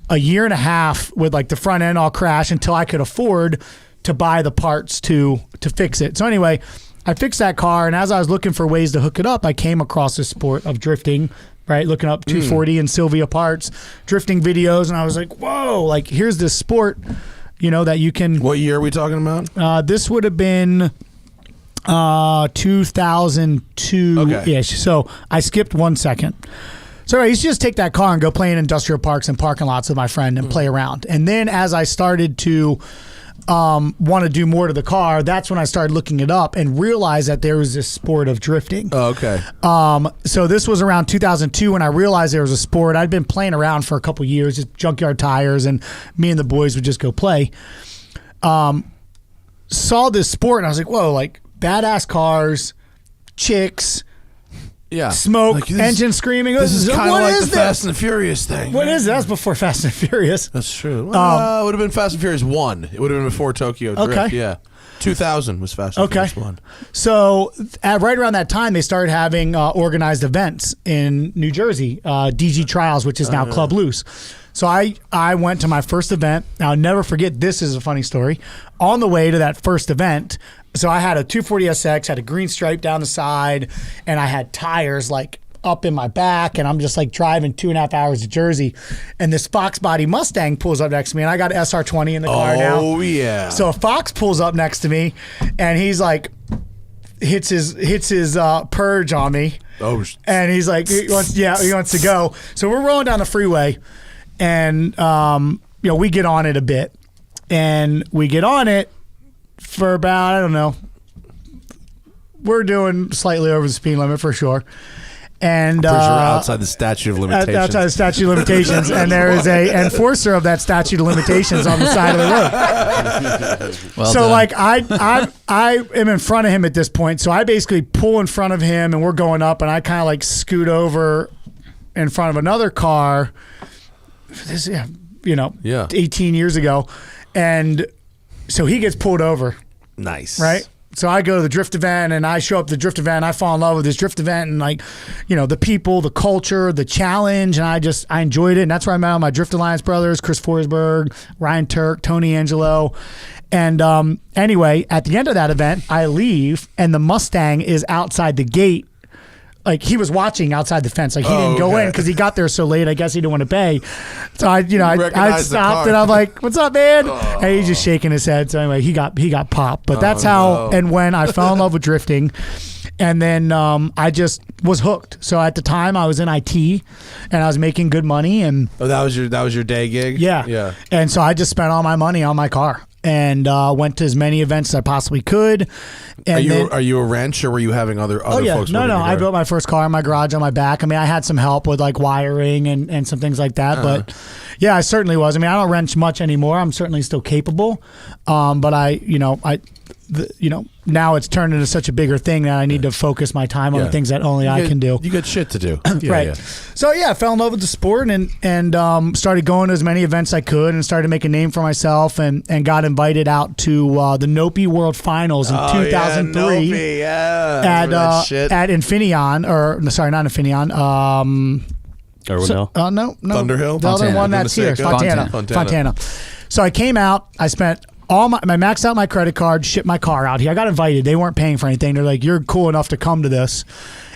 a year and a half with like the front end all crashed until I could afford to buy the parts to fix it. So anyway, I fixed that car, and as I was looking for ways to hook it up, I came across the sport of drifting. Right, looking up 240 and Sylvia parts, drifting videos, and I was like, whoa, like here's this sport, that you can. What year are we talking about? This would have been 2002-ish. So I skipped 1 second. So I used to just take that car and go play in industrial parks and parking lots with my friend and play around. And then as I started to want to do more to the car, that's when I started looking it up and realized that there was this sport of drifting. Oh, okay. So this was around 2002 when I realized there was a sport. I'd been playing around for a couple years, just junkyard tires, and me and the boys would just go play. Saw this sport and I was like, whoa, like badass cars, chicks, smoke, like engine screaming. This is kind of like the this? Fast and the Furious thing. What is it? That's before Fast and Furious. That's true. Well, it would have been Fast and Furious 1. It would have been before Tokyo Drift. Okay. Yeah. 2000 was Fast and Furious 1. So right around that time, they started having organized events in New Jersey, DG Trials, which is now Club Loose. So I went to my first event. Now, I'll never forget, this is a funny story. On the way to that first event, so I had a 240SX, had a green stripe down the side, and I had tires like up in my back, and I'm just like driving 2.5 hours to Jersey, and this Fox body Mustang pulls up next to me, and I got an SR20 in the car now. Oh, yeah. So a Fox pulls up next to me, and he's like, hits his purge on me. Oh, and he's like, he wants to go. So we're rolling down the freeway, and we get on it a bit, and we get on it for about, I don't know, we're doing slightly over the speed limit for sure. And I'm pretty sure outside the statute of limitations. Outside the statute of limitations, and there is a enforcer of that statute of limitations on the side of the road. Well so done. like I am in front of him at this point, so I basically pull in front of him, and we're going up, and I kind of like scoot over in front of another car. This, 18 years ago, and so he gets pulled over. Nice, right? So I go to the drift event and I show up to the drift event. I fall in love with this drift event and like, the people, the culture, the challenge. And I enjoyed it. And that's where I met all my Drift Alliance brothers, Chris Forsberg, Ryan Turk, Tony Angelo. And anyway, at the end of that event, I leave and the Mustang is outside the gate. Like he was watching outside the fence. Like he didn't go in because he got there so late. I guess he didn't want to pay. So I stopped and I'm like, "What's up, man?" And he's just shaking his head. So anyway, he got popped. But that's how and when I fell in love with drifting. And then I just was hooked. So at the time I was in IT and I was making good money. And that was your day gig. Yeah. And so I just spent all my money on my car. And went to as many events as I possibly could. And are you a wrench or were you having other folks? No. I built my first car in my garage on my back. I mean, I had some help with like wiring and some things like that. But yeah, I certainly was. I mean, I don't wrench much anymore. I'm certainly still capable. But now it's turned into such a bigger thing that I need to focus my time on the things that only I can do. You got shit to do. Right. Yeah. So yeah, I fell in love with the sport and started going to as many events I could and started to make a name for myself and got invited out to the Nopi World Finals in 2003 at Infineon, or sorry, not Infineon. No. Thunderhill? The other one that's here. Fontana. So I came out, I spent I maxed out my credit card, shipped my car out here. I got invited. They weren't paying for anything. They're like, "You're cool enough to come to this."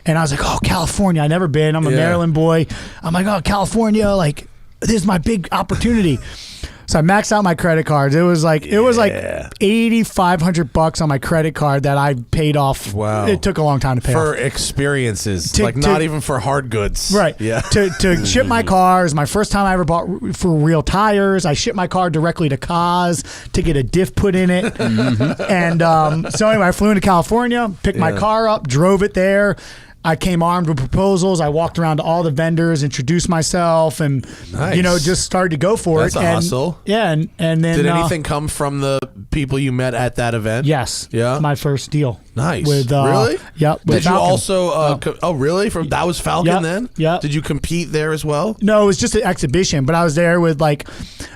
And I was like, "Oh, California. I've never been. I'm a Maryland boy." I'm like, "Oh, California, like this is my big opportunity." So I maxed out my credit cards. It was like $8,500 on my credit card that I paid off. Wow. It took a long time to pay for off. experiences, not even for hard goods. Right. Yeah. To ship my cars. My first time I ever bought for real tires. I shipped my car directly to Kaz to get a diff put in it. And so anyway, I flew into California, picked my car up, drove it there. I came armed with proposals. I walked around to all the vendors, introduced myself, and just started to go for it. That's a hustle. Yeah, and then did anything come from the people you met at that event? Yes. Yeah. My first deal. Nice. With really? Yep. Did you also? Really? That was Falcon then? Yeah. Did you compete there as well? No, it was just an exhibition, but I was there with like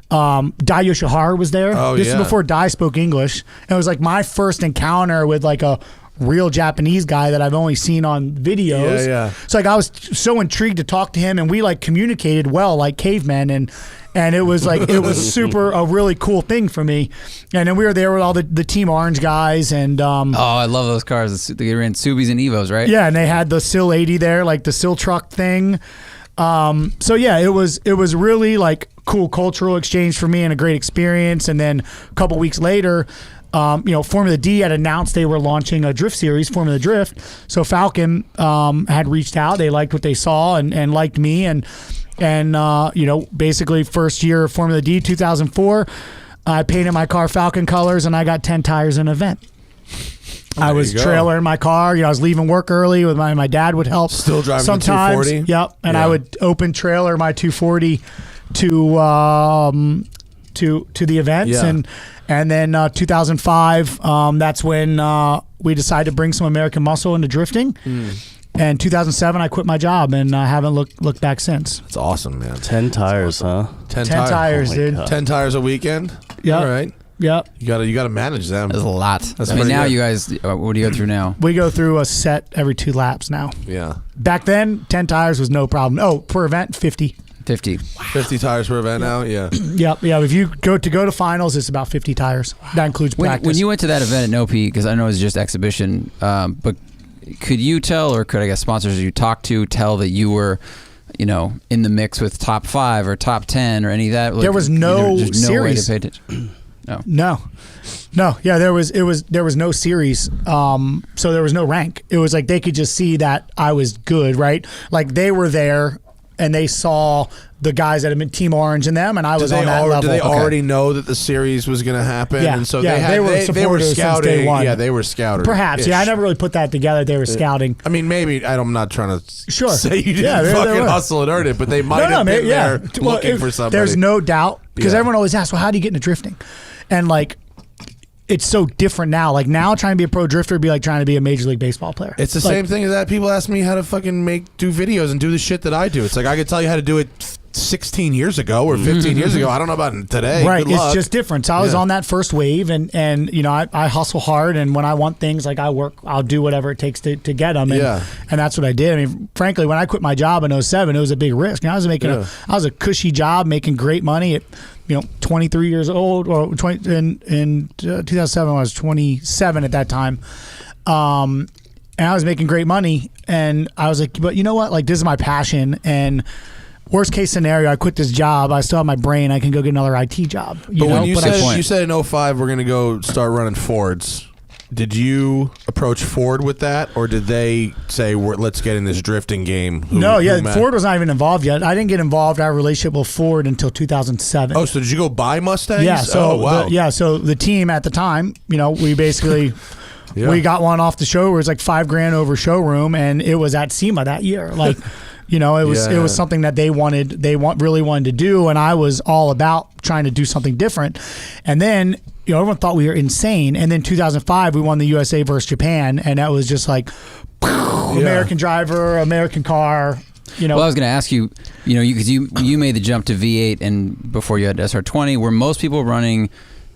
Dai Yoshihara was there. This is before Dai spoke English. And it was like my first encounter with like a real Japanese guy that I've only seen on videos. Yeah. So like I was so intrigued to talk to him, and we like communicated well like cavemen, and it was like it was a really cool thing for me. And then we were there with all the Team Orange guys, and I love those cars. They ran Subis and Evos, right? Yeah, and they had the SIL 80 there, like the SIL truck thing. So yeah, it was really like cool cultural exchange for me and a great experience. And then a couple weeks later, Formula D had announced they were launching a drift series, Formula Drift. So Falcon had reached out. They liked what they saw and liked me. And basically first year of Formula D, 2004, I painted my car Falcon colors and I got 10 tires in an event. I was trailering my car. I was leaving work early with my dad would help. Still driving sometimes, the 240? Yep. And I would open trailer my 240 to the events. Yeah. And then 2005, that's when we decided to bring some American muscle into drifting. And 2007, I quit my job and I haven't looked back since. That's awesome, man. 10 tires, huh? 10 tires, Oh my dude. God. 10 tires a weekend? Yeah. All right. Yep. You gotta manage them. That's a lot. That's I mean, pretty now good. you guys, what do you go through now? We go through a set every 2 laps now. Yeah. Back then, 10 tires was no problem. Oh, per event, 50. 50. 50 tires per event now? Yeah. Yep. Yeah. If you go to finals, it's about 50 tires. That includes practice. When you went to that event at Nopi, because I know it was just exhibition, but could you tell, or could I guess sponsors you talked to tell that you were, in the mix with top 5 or top 10 or any of that? There was no there's no way to series. pay attention. No. Yeah, there was no series. So there was no rank. It was like they could just see that I was good, right? Like they were there and they saw the guys that had been Team Orange and them, and I was on that level. Did they already know that the series was going to happen? Yeah, and so they were supporters since scouting. day one. Yeah, they were scouting. Perhaps. Yeah, I never really put that together. They were scouting. I mean, maybe I'm not trying to say you didn't they fucking were. hustle and earn it, but they might have been there looking for somebody. There's no doubt, because Yeah. everyone always asks, well, how do you get into drifting? And like, it's so different now. Like now, trying to be a pro drifter would be like trying to be a Major League Baseball player. It's the same thing as that. People ask me how to fucking do videos and do the shit that I do. It's like I could tell you how to do it 16 years ago or 15 years ago. I don't know about today. Right, Good luck. it's just different. So I was on that first wave, and I hustle hard, and when I want things, like I'll do whatever it takes to get them, and that's what I did. I mean, frankly, when I quit my job in 2007, it was a big risk. I was making I was a cushy job, making great money at 23 years old, or in 2007 I was 27 at that time, and I was making great money, and I was like, but you know what? Like, this is my passion, and worst case scenario, I quit this job. I still have my brain. I can go get another IT job. When you said in 2005 we're going to go start running Fords, did you approach Ford with that, or did they say, let's get in this drifting game? Ford was not even involved yet. I didn't get involved in our relationship with Ford until 2007. Oh, so did you go buy Mustangs? Yeah. So wow. So the team at the time, we basically we got one off the show. It was like $5,000 over showroom, and it was at SEMA that year. Like. It was something that they really wanted to do, and I was all about trying to do something different. And then everyone thought we were insane. And then 2005 we won the USA versus Japan, and that was just like American driver, American car. Well, I was going to ask you, because you made the jump to V8, and before you had SR20, were most people running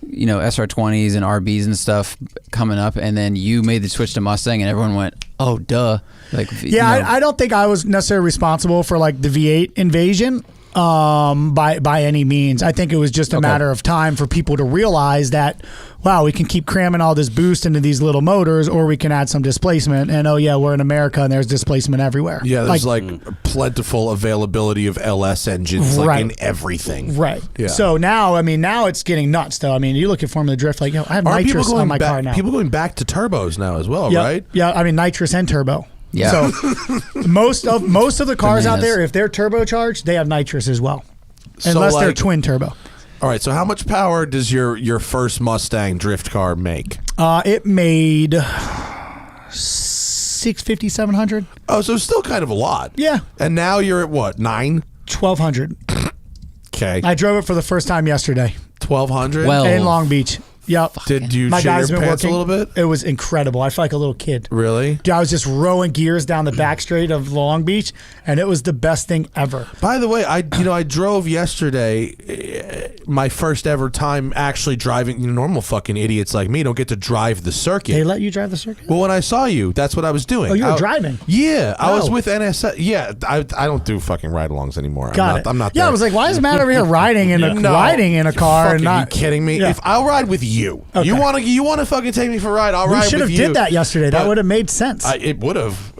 SR20s and RBs and stuff coming up, and then you made the switch to Mustang, and everyone went, oh, duh. I don't think I was necessarily responsible for like the V8 invasion by any means. I think it was just a matter of time for people to realize that, wow, we can keep cramming all this boost into these little motors, or we can add some displacement. And we're in America, and there's displacement everywhere. Yeah, there's like plentiful availability of LS engines in everything. Right. Yeah. So now it's getting nuts, though. I mean, you look at Formula Drift, like, I have nitrous on my car now. People going back to turbos now as well, right? Yeah, I mean, nitrous and turbo. Yeah. So most of the cars out there, if they're turbocharged, they have nitrous as well, unless they're twin turbo. All right. So how much power does your first Mustang drift car make? It made 650, 700. Oh, so still kind of a lot. Yeah. And now you're at what, 1,200. Okay. I drove it for the first time yesterday. 1,200. Well, in Long Beach. Yep. Did you My shit guys your been pants working a little bit? It was incredible. I felt like a little kid. Really? Dude, I was just rowing gears down the back straight of Long Beach, and it was the best thing ever. By the way, I drove yesterday, my first ever time actually driving. Normal fucking idiots like me don't get to drive the circuit. They let you drive the circuit? Well, when I saw you, that's what I was doing. Oh, you were driving? Yeah, I was Oh. with NSS. Yeah, I don't do fucking ride-alongs anymore. Got it. I'm not. Yeah, there. I was like, why is Matt over here riding in a car Fucking and not? you kidding me? Yeah. If I'll ride with you, Okay. you want to fucking take me for a ride? I'll We ride should with have you. did that yesterday. That But would have made sense. It would have.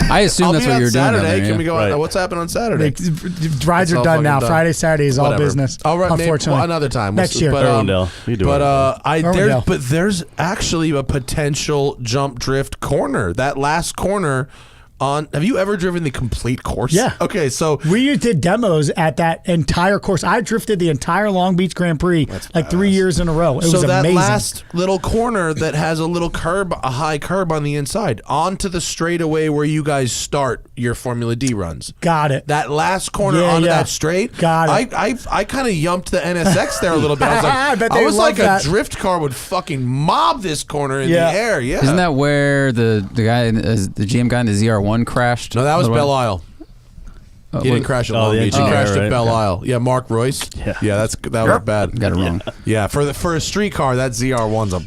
I assume that's what you were doing down Saturday. there, Can we go? Right. What's happening on Saturday? Rides It's are all done fucking now. done. Friday, Saturday is all Whatever. business. All right, maybe, unfortunately, another time. Next year. Irwindale. You do it. Irwindale. There's actually a potential jump drift corner. That last corner on. Have you ever driven the complete course? Yeah. Okay, so We did demos at that entire course. I drifted the entire Long Beach Grand Prix like 3 years in a row. It was that amazing. last little corner that has a little curb, a high curb on the inside, onto the straightaway where you guys start your Formula D runs. Got it. That last corner Yeah, onto yeah. that straight. Got it. I kind of yumped the NSX there a little bit. I was like, I bet I they was love like that. a drift car would fucking mob this corner in Yeah. the air. Yeah. Isn't that where the guy, the GM guy in the ZR1 crashed? No, that was Little Belle while- Isle. He didn't crash at Long the Beach. He engineer, crashed at right? Belle Yeah. Isle. Yeah, Mark Royce. Yeah. That was bad. Got it wrong. Yeah, for a street car, that ZR1's a.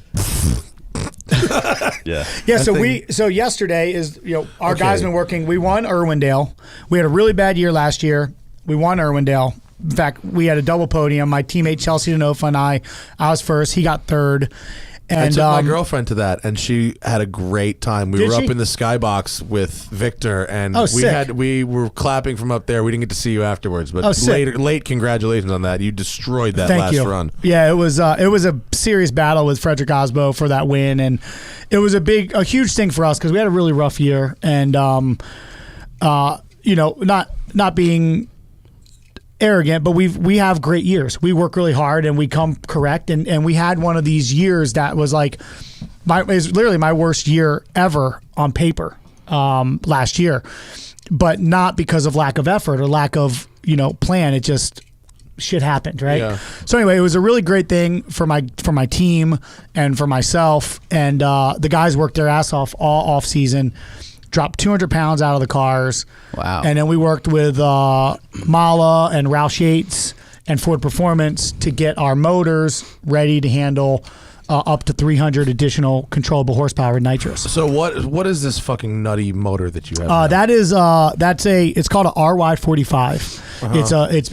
Yeah. Yeah, so yesterday is our Okay. guys been working. We won Irwindale. We had a really bad year last year. We won Irwindale. In fact, we had a double podium. My teammate Chelsea Denofa and I was first. He got third. And I took my girlfriend to that, and she had a great time. We Did were up she? in the skybox with Victor, and Oh, sick. we were clapping from up there. We didn't get to see you afterwards, but Oh, sick. late congratulations on that. You destroyed that Thank last you. run. Yeah, it was a serious battle with Frederick Osbo for that win, and it was a huge thing for us because we had a really rough year, and not being arrogant, but we have great years. We work really hard and we come correct, and we had one of these years that was like it was literally my worst year ever on paper last year, but not because of lack of effort or lack of plan. It just shit happened, right? Yeah. So anyway, it was a really great thing for my team and for myself, and the guys worked their ass off all off season. dropped 200 pounds out of the cars. Wow. And then we worked with Mala and Roush Yates and Ford Performance to get our motors ready to handle up to 300 additional controllable horsepower nitrous. So what is this fucking nutty motor that you have? now? It's called a RY45. It's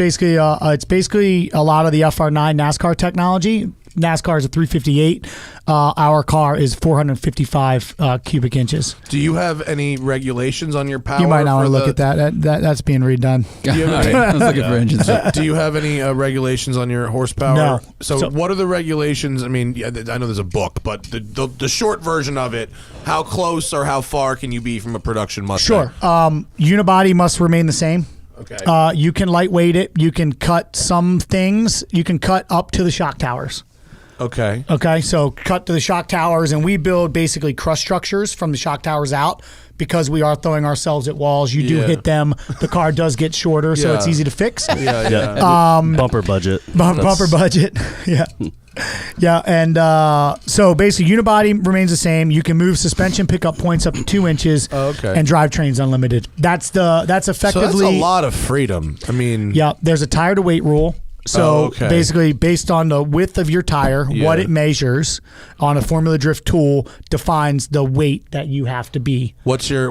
basically a lot of the FR9 NASCAR technology. NASCAR is a 358. Our car is 455 cubic inches. Do you have any regulations on your power? You might not want to for look at that. That's being redone. Do you have I was looking for engines. Do you have any regulations on your horsepower? No. So what are the regulations? I mean, I know there's a book, but the short version of it, how close or how far can you be from a production Mustang? Sure. Unibody must remain the same. Okay. You can lightweight it. You can cut some things. You can cut up to the shock towers. Okay. Okay, so cut to the shock towers, and we build basically crush structures from the shock towers out because we are throwing ourselves at walls. You do hit them. The car does get shorter, so it's easy to fix. Yeah. Bumper budget. Bumper budget. Yeah. Yeah, and so basically unibody remains the same. You can move suspension pickup points up to 2 inches, and drivetrain's unlimited. That's effectively. So that's a lot of freedom. I mean, yeah, there's a tire to weight rule. So basically, based on the width of your tire, what it measures on a Formula Drift tool defines the weight that you have to be. What's your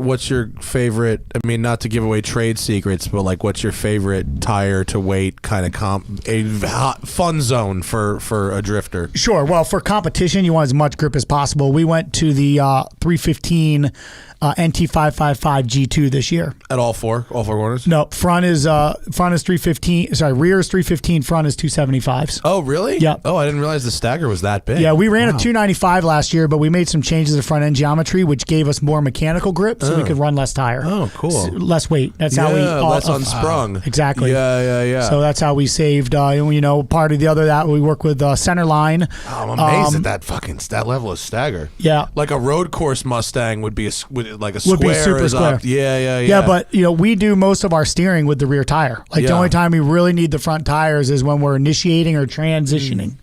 favorite? I mean, not to give away trade secrets, but like, what's your favorite tire to weight kind of fun zone for a drifter? Sure. Well, for competition, you want as much grip as possible. We went to the 315 NT555 G2 this year. At all four corners? No, front is 315. Sorry, rear is 315. Front is 275s. Oh, really? Yep. Oh, I didn't realize the stagger was that big. Yeah, we ran a 295 last year, but we made some changes to front end geometry, which gave us more mechanical grip, so we could run less tire. Oh, cool. Less weight. That's how we less unsprung. Exactly. Yeah. So that's how we saved. Part of the other that we work with Centerline. Oh, I'm amazed at that level of stagger. Yeah. Like a road course Mustang would be square. Would be super is square. Up. Yeah. Yeah, but we do most of our steering with the rear tire. Like the only time we really need the front tires is when we're initiating or transitioning.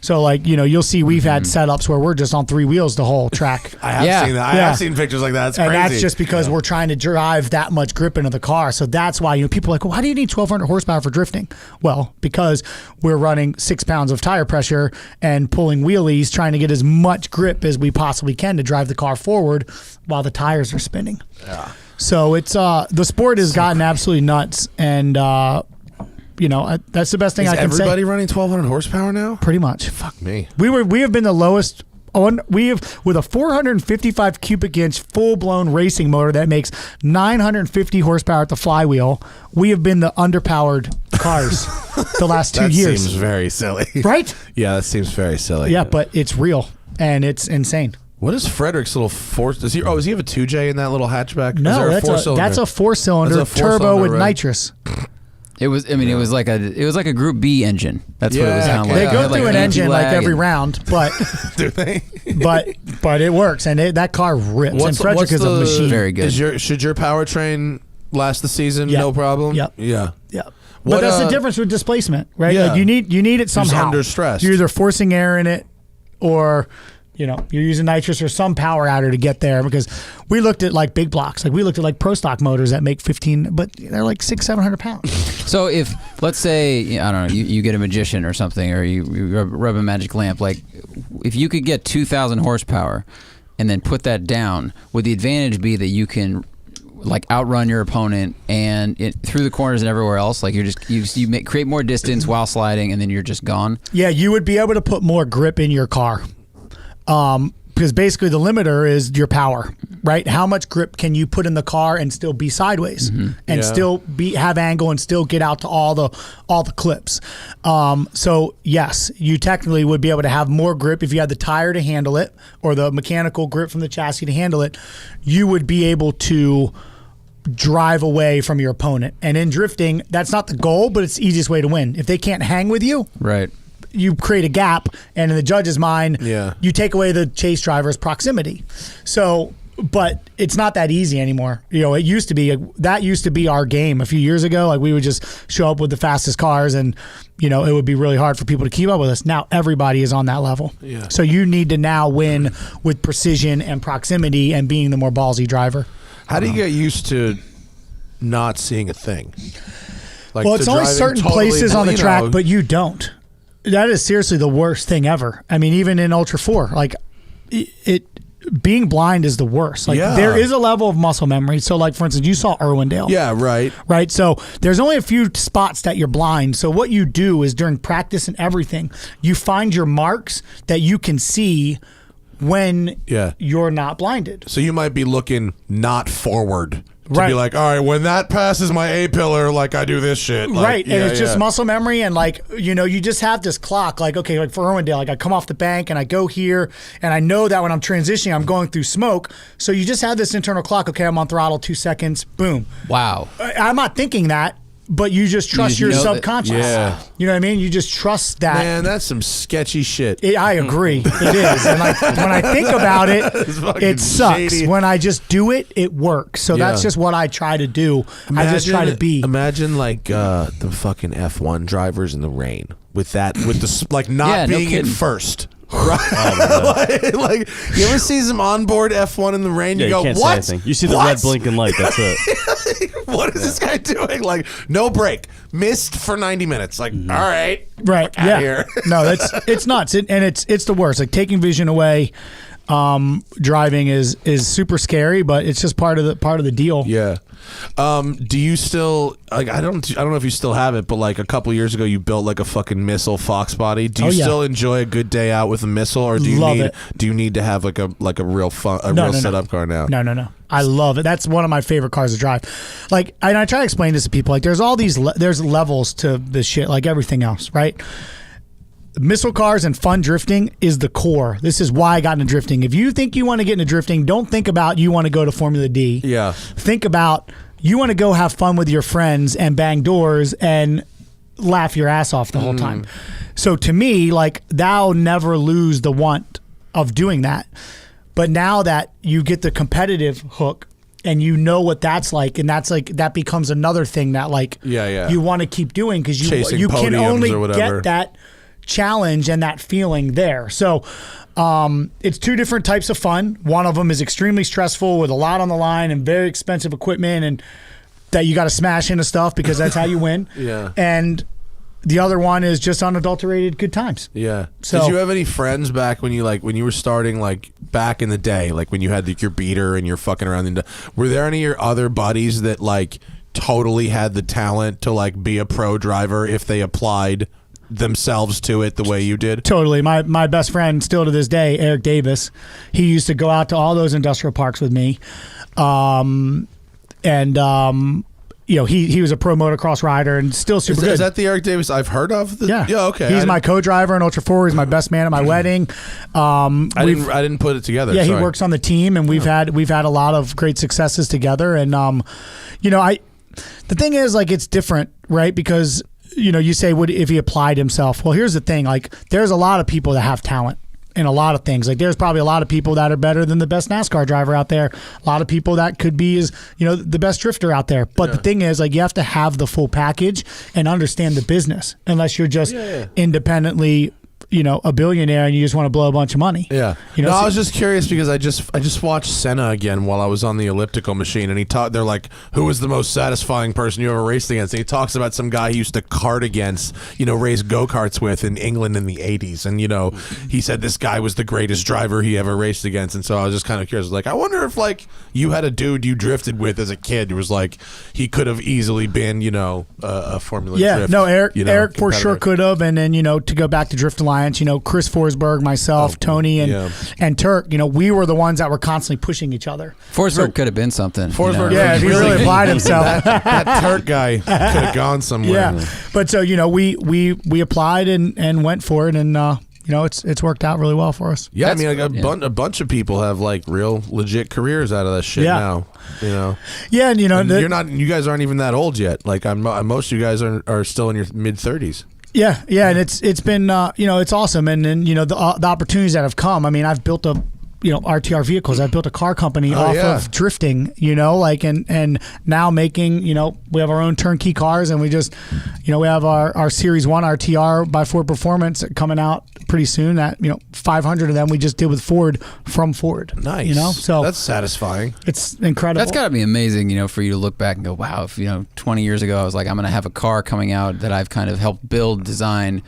So you'll see we've had setups where we're just on 3 wheels the whole track. I have seen that. I have seen pictures like that. It's crazy. And that's just because we're trying to drive that much grip into the car. So that's why people are like, well, why do you need 1,200 horsepower for drifting? Well, because we're running 6 pounds of tire pressure and pulling wheelies, trying to get as much grip as we possibly can to drive the car forward while the tires are spinning. Yeah. So it's the sport has gotten absolutely nuts, and that's the best thing I can say. Is everybody running 1,200 horsepower now? Pretty much. Fuck me. We have been the lowest. With a 455 cubic inch full blown racing motor that makes 950 horsepower at the flywheel. We have been the underpowered cars the last 2 years. That seems very silly, right? Yeah, that seems very silly. Yeah, but it's real and it's insane. What is Frederick's little four? Does he have a 2J in that little hatchback? No, that's a 4-cylinder turbo with nitrous. It was. I mean, it was like a Group B engine. That's what it was sound like. They go through an engine like every round, but do they? but it works, and that car rips. And Frederick is a machine. Very good. Should your powertrain last the season? Yep. No problem. Yep. Yeah. But that's the difference with displacement, right? Yeah. Like you need it somehow. You're under stress. You're either forcing air in it, or you're using nitrous or some power adder to get there. Because we looked at like big blocks, we looked at pro stock motors that make 15, but they're like 600-700 pounds. So if, let's say, I don't know, you get a magician or something, or you rub a magic lamp, if you could get 2,000 horsepower and then put that down, would the advantage be that you can outrun your opponent and through the corners and everywhere else? You create more distance while sliding, and then you're just gone? Yeah, you would be able to put more grip in your car. Because basically the limiter is your power, right? How much grip can you put in the car and still be sideways and still have angle and still get out to all the clips? So yes, you technically would be able to have more grip if you had the tire to handle it or the mechanical grip from the chassis to handle it. You would be able to drive away from your opponent. And in drifting, that's not the goal, but it's the easiest way to win. If they can't hang with you, right, you create a gap, and in the judge's mind, you take away the chase driver's proximity. So, but it's not that easy anymore. It used to be our game a few years ago. We would just show up with the fastest cars, and it would be really hard for people to keep up with us. Now everybody is on that level. Yeah. So you need to now win with precision and proximity and being the more ballsy driver. How do you get used to not seeing a thing? Like Well, it's to only driving certain totally, places on the you track, know, but you don't. That is seriously the worst thing ever. I mean, even in Ultra 4, like it being blind is the worst. Like Yeah. there is a level of muscle memory. So like, for instance, you saw Irwindale. Yeah, right. Right. So there's only a few spots that you're blind. So what you do is during practice and everything, you find your marks that you can see when you're not blinded. So you might be looking not forward. To Right. be like, all right, when that passes my A pillar, like I do this shit. Like, Right. And it's just muscle memory. And like, you know, you just have this clock. Like, okay, like for Irwindale, like I come off the bank and I go here and I know that when I'm transitioning, I'm going through smoke. So you just have this internal clock. Okay, I'm on throttle, 2 seconds, boom. Wow. I'm not thinking that, but you just trust You your know that- subconscious. Yeah. You know what I mean? You just trust that. Man, that's some sketchy shit. I agree. It is. And like when I think about it, fucking it sucks. shady. When I just do it, it works. So that's just what I try to do. I just try to be. Imagine like the fucking F1 drivers in the rain with the like not Yeah, no being in kidding. first. Right? like you ever see some onboard F1 in the rain? Yeah, you you go, can't say what? anything. You see the What? red blinking light. That's it. What is this guy doing? Like no break, missed for 90 minutes. Like all right, Right. outta Yeah. here. No, it's nuts. And it's the worst. Like taking vision away, driving is super scary, but it's just part of the deal. Yeah. Do you still like? I don't know if you still have it, but like a couple years ago, you built like a fucking missile Fox body. Do you still enjoy a good day out with a missile, or do you Love need it. do you need to have like a real real setup car now? No. I love it. That's one of my favorite cars to drive. Like, and I try to explain this to people. Like, there's all these there's levels to this shit, like everything else, right? Missile cars and fun drifting is the core. This is why I got into drifting. If you think you want to get into drifting, don't think about you want to go to Formula D. Yeah. Think about you want to go have fun with your friends and bang doors and laugh your ass off the whole time. So to me, like, thou never lose the want of doing that. But now that you get the competitive hook and you know what that's like, and that's like, that becomes another thing that like you want to keep doing because Chasing you can podiums only or whatever. get that challenge and that feeling there. So it's two different types of fun. One of them is extremely stressful with a lot on the line and very expensive equipment and that you got to smash into stuff because that's how you win. Yeah. And the other one is just unadulterated good times. Yeah. So- Did you have any friends back when you were starting, like back in the day, like when you had your beater and you're fucking around? Were there any of your other buddies that like totally had the talent to like be a pro driver if they applied themselves to it the way you did? Totally. My best friend still to this day, Eric Davis, he used to go out to all those industrial parks with me. You know, he was a pro motocross rider and still super good. Is that the Eric Davis I've heard of? Yeah. Yeah, okay. He's my co-driver in Ultra 4. He's my best man at my wedding. I didn't put it together. Yeah, sorry. he works on the team, and we've had a lot of great successes together. And you know, the thing is, like, it's different, right? Because you know, you say, what if he applied himself? Well, here's the thing: like, there's a lot of people that have talent in a lot of things. Like, there's probably a lot of people that are better than the best NASCAR driver out there. A lot of people that could be, the best drifter out there. But the thing is, like, you have to have the full package and understand the business, unless you're just independently, a billionaire and you just want to blow a bunch of money. Yeah. You know, no, so- I was just curious because I just watched Senna again while I was on the elliptical machine, and they're like, who was the most satisfying person you ever raced against? And he talks about some guy he used to kart against, race go-karts with in England in the 80s. And, he said this guy was the greatest driver he ever raced against. And so I was just kind of curious. Like, I wonder if, like, you had a dude you drifted with as a kid who was like, he could have easily been, a Formula Drift. No, Eric for sure competitor. could have. And then, to go back to Drift Alliance, Chris Forsberg, myself, Tony, and Turk, we were the ones that were constantly pushing each other. Forsberg could have been something. Forsberg, Yeah, if he really applied himself. that Turk guy could have gone somewhere. Yeah. But so, we applied and went for it, and it's worked out really well for us. Yeah, I mean, a bunch of people have like real legit careers out of that shit now. Yeah, and And you guys aren't even that old yet. Like most of you guys are still in your mid 30s. Yeah, and it's been it's awesome, and then the opportunities that have come. I mean, I've built a RTR vehicles. I built a car company off of drifting, and now making, we have our own turnkey cars, and we just, we have our Series 1 RTR by Ford Performance coming out pretty soon. That 500 of them we just did with Ford from Ford. Nice. So that's satisfying. It's incredible. That's got to be amazing, for you to look back and go, wow, if 20 years ago I was like, I'm going to have a car coming out that I've kind of helped build, design.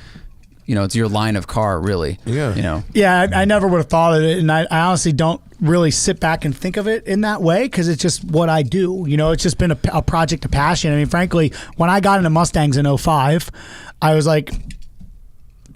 It's your line of car, really. Yeah. Yeah, I never would have thought of it, and I honestly don't really sit back and think of it in that way because it's just what I do. It's just been a project of passion. I mean, frankly, when I got into Mustangs in 2005, I was like,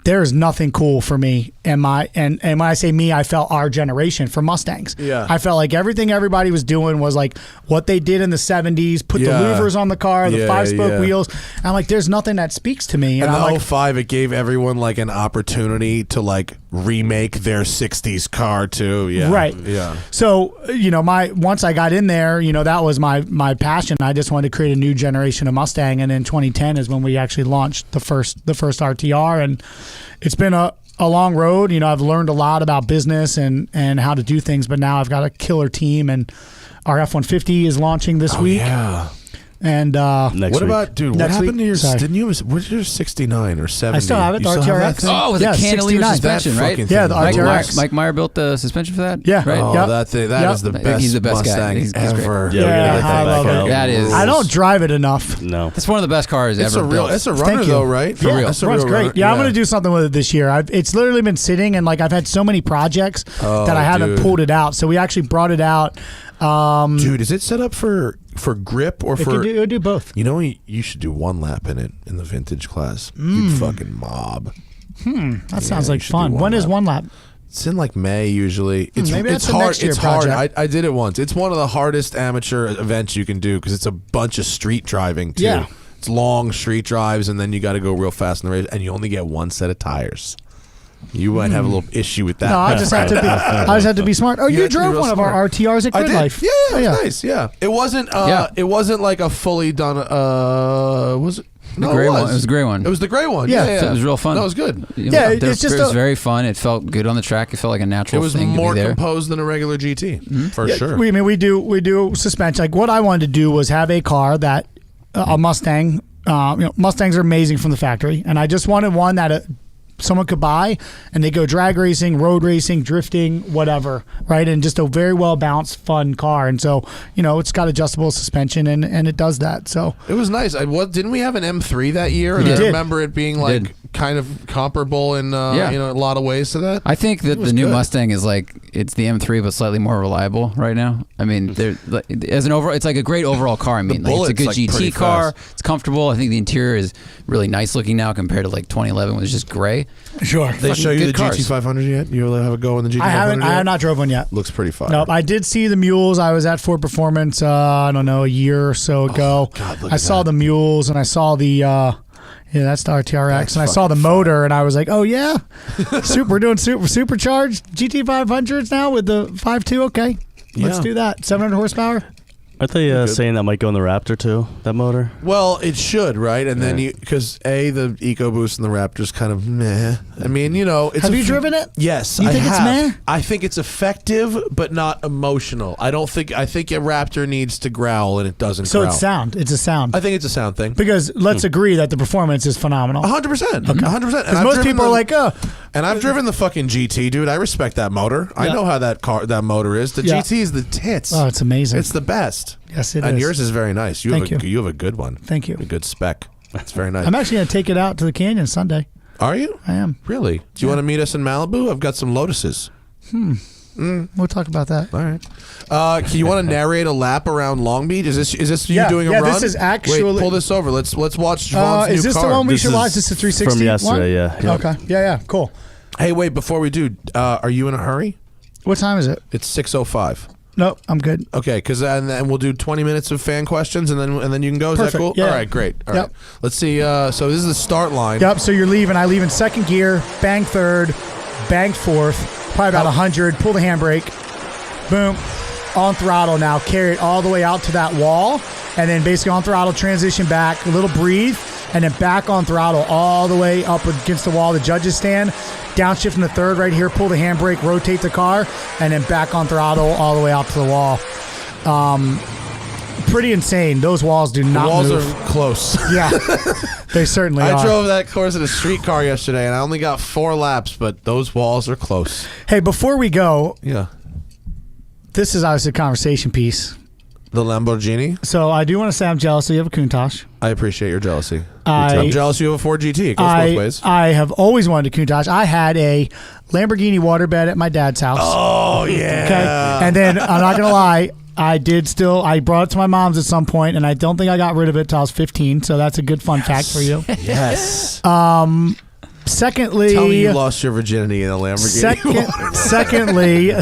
there's nothing cool for me. And when I say me, I felt our generation for Mustangs. Yeah. I felt like everything everybody was doing was like what they did in the 70s, put the louvers on the car, the 5-spoke wheels. And I'm like, there's nothing that speaks to me. And I'm in like, 05, it gave everyone like an opportunity to like remake their 60s car too. Yeah. Right. Yeah. So, once I got in there, that was my passion. I just wanted to create a new generation of Mustang. And in 2010 is when we actually launched the first RTR. And it's been a long road. I've learned a lot about business and how to do things, but now I've got a killer team, and our F-150 is launching this week. Yeah. And what week. about, dude? What Next happened week? to your? Sorry. Didn't you? Was your 69 or 70? I still have it. You The still have RTR-x. that thing? Oh, with a cantilever 69. suspension, That right? fucking Yeah, thing. the RTR-x. Mike Meyer built the suspension for that? Yeah. Right? Oh, Yep. that thing. That Yep. is the I think best. he's the best guy. Mustang He's great. ever. Yeah, we gotta Yeah, get I that love back it. out. That is. I don't drive it enough. No. That's one of the best cars It's ever a real. built. It's a Thank runner you. though, right? Yeah, That's a runs real great. runner. Yeah, I'm going to do something with it this year. It's literally been sitting, and like I've had so many projects that I haven't dude. pulled it out. So we actually brought it out. Dude, is it set up for grip or for? It'll do both. You should do one lap in it in the vintage class. You'd fucking mob. That sounds like you should fun. do When is lap. one lap? It's in like May usually. It's maybe it's that's a hard. next year It's hard. project. I did it once. It's one of the hardest amateur events you can do because it's a bunch of street driving too. Yeah. It's long street drives, and then you got to go real fast in the race, and you only get one set of tires. You might have a little issue with that. No, I just have to be smart. Oh, you have to be drove real one of smart. our RTRs at I Grid did. Life. Yeah, Oh, it was nice. Yeah, it wasn't. It wasn't like a fully done. Was it? No, gray it one. was. It was the gray one. It was the gray one. Yeah. Yeah, So it was real fun. That was good. Yeah, it it's just was very fun. It felt good on the track. It felt like a It natural was thing more to be there. composed than a regular GT, for sure. We do suspension. Like what I wanted to do was have a car that a Mustang. Mustangs are amazing from the factory, and I just wanted one that someone could buy and they go drag racing, road racing, drifting, whatever, right? And just a very well balanced, fun car. And so, it's got adjustable suspension and it does that. So It was nice. Didn't we have an M3 that year? And We I did. remember it being like did. kind of comparable in a lot of ways to that. I think that the was new good. Mustang is like it's the M3 but slightly more reliable right now. I mean, as an overall, it's like a great overall car. I mean, it's a good bullet's, like, pretty GT car. fast. It's comfortable. I think the interior is really nice looking now compared to like 2011 when it was just gray. sure. They Fucking show you good the cars. GT500 yet? You really have a go in the GT500 I haven't. I yet? have not drove one yet. Looks pretty fun. Nope. I did see the mules. I was at Ford Performance. I don't know, a year or so ago. God, look I at saw that. the mules and I saw the. That's the RTR-X, That's and I saw the fucking motor, and I was like, "Oh yeah, we're doing supercharged GT500s now with the 5.2. Okay, let's Yeah. do that. 700 horsepower. Aren't they saying that might go in the Raptor too? That motor? Well, it should, right? And then because the EcoBoost and the Raptor's kind of meh. I mean, it's Have you driven it? Yes, You I think it's have. meh? I think it's effective, but not emotional. I think a Raptor needs to growl, and it doesn't. So growl. it's sound. It's a sound. I think it's a sound thing. Because let's agree that the performance is phenomenal. 100%. 100%. Because most people are like, "Oh, and I've driven the fucking GT, dude. I respect that motor. I Yeah. know how that motor is. The Yeah. GT is the tits. oh, it's amazing." It's the best. Yes, it and is. yours is very nice. You Thank have you. You have a good one. Thank you. A good spec. It's very nice. I'm actually going to take it out to the canyon Sunday. Are you? I am. Really? Do you want to meet us in Malibu? I've got some Lotuses. We'll talk about that. All right. Can you want to narrate a lap around Long Beach? Is this you Yeah, doing a yeah, run? this is actually- Wait, pull this over. Let's watch Vaughn's new Is this car. the one we This should is watch? This is 360 from yesterday, yeah. Yep. Okay. Yeah. Cool. Hey, wait. Before we do, are you in a hurry? What time is it? It's 6:05. No, I'm good. Okay, because and we'll do 20 minutes of fan questions, and then you can go. Is that Perfect, cool? yeah. All right, great. All Yep. right. Let's see. So this is the start line. Yep. So you're leaving. I leave in second gear, bang third, bang fourth, probably about 100. Pull the handbrake. Boom. On throttle now. Carry it all the way out to that wall, and then basically on throttle, transition back, a little breathe, and then back on throttle all the way up against the wall. The judges stand, downshift in the third right here, pull the handbrake, rotate the car, and then back on throttle all the way up to the wall. Pretty insane. Those walls do not move. The walls are close. Yeah, they certainly are. I drove that course in a street car yesterday, and I only got 4 laps, but those walls are close. Hey, before we go, Yeah. this is obviously a conversation piece. The Lamborghini? So I do want to say I'm jealous that you have a Countach. I appreciate your jealousy. I- I'm jealous you have a Ford GT. It goes both ways. I have always wanted a Countach. I had a Lamborghini waterbed at my dad's house. Oh, yeah. Okay. And then I'm not gonna lie, I brought it to my mom's at some point, and I don't think I got rid of it till I was 15. So that's a good fun fact for you. Yes. Secondly, Tell me you lost your virginity in a Lamborghini.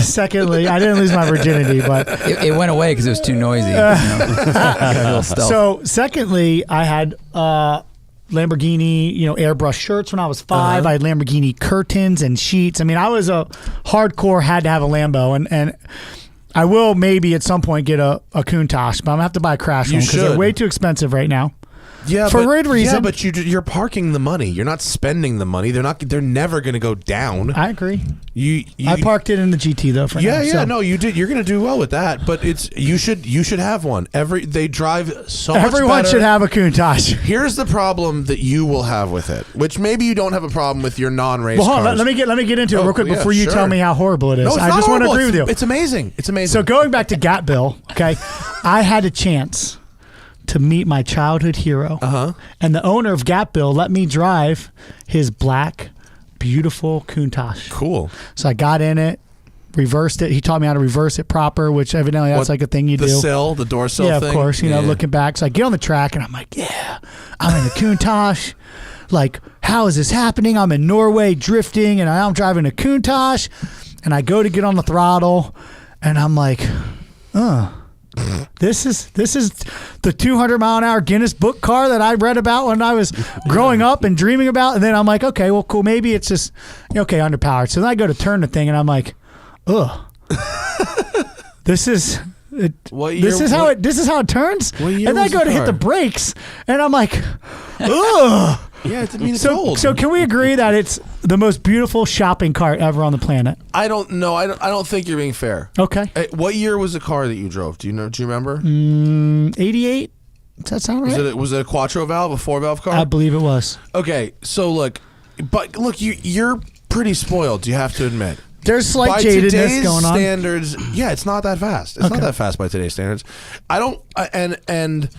secondly, I didn't lose my virginity, but It went away because it was too noisy. Got a little stealth. so secondly, I had Lamborghini, airbrush shirts when I was 5. I had Lamborghini curtains and sheets. I mean, I was a hardcore had to have a Lambo, and I will maybe at some point get a Countach, but I'm gonna have to buy a crash one because they're way too expensive right now. Yeah, for good reason. Yeah, but you're parking the money. You're not spending the money. They're never going to go down. I agree. You I parked it in the GT though. For now, so. No, you did. You're going to do well with that. But you should have one. They drive so much better. Everyone should have a Countach. Here's the problem that you will have with it, which maybe you don't have a problem with your non-race Well, hold on. cars. Let me get into it real quick before you tell me how horrible it is. No, it's I not just want to horrible. agree with you. It's amazing. It's amazing. So going back to Gatville, okay, I had a chance to meet my childhood hero. And the owner of Gatville let me drive his black, beautiful Countach. Cool. So I got in it, reversed it. He taught me how to reverse it proper, which evidently that's like a thing you do. The door sill yeah, thing? of course. You know, looking back. So I get on the track and I'm like, yeah, I'm in the Countach. Like, how is this happening? I'm in Norway drifting and I'm driving a Countach. And I go to get on the throttle and I'm like, This is the 200-mile-an-hour Guinness Book car that I read about when I was growing up and dreaming about. And then I'm like, okay, well, cool. Maybe it's just underpowered. So then I go to turn the thing, and I'm like, ugh. This is how it turns. And then I go to hit the brakes, and I'm like, ugh. Yeah, it's old. So can we agree that it's the most beautiful shopping cart ever on the planet? I don't know. I don't think you're being fair. Okay. What year was the car that you drove? Do you know? Do you remember? 88. Does that sound right? Was it a quattro valve, a 4-valve car? I believe it was. Okay, so look, you're pretty spoiled. You have to admit. There's slight by jadedness today's going on. standards, yeah, it's not that fast. It's not that fast by today's standards. I don't, and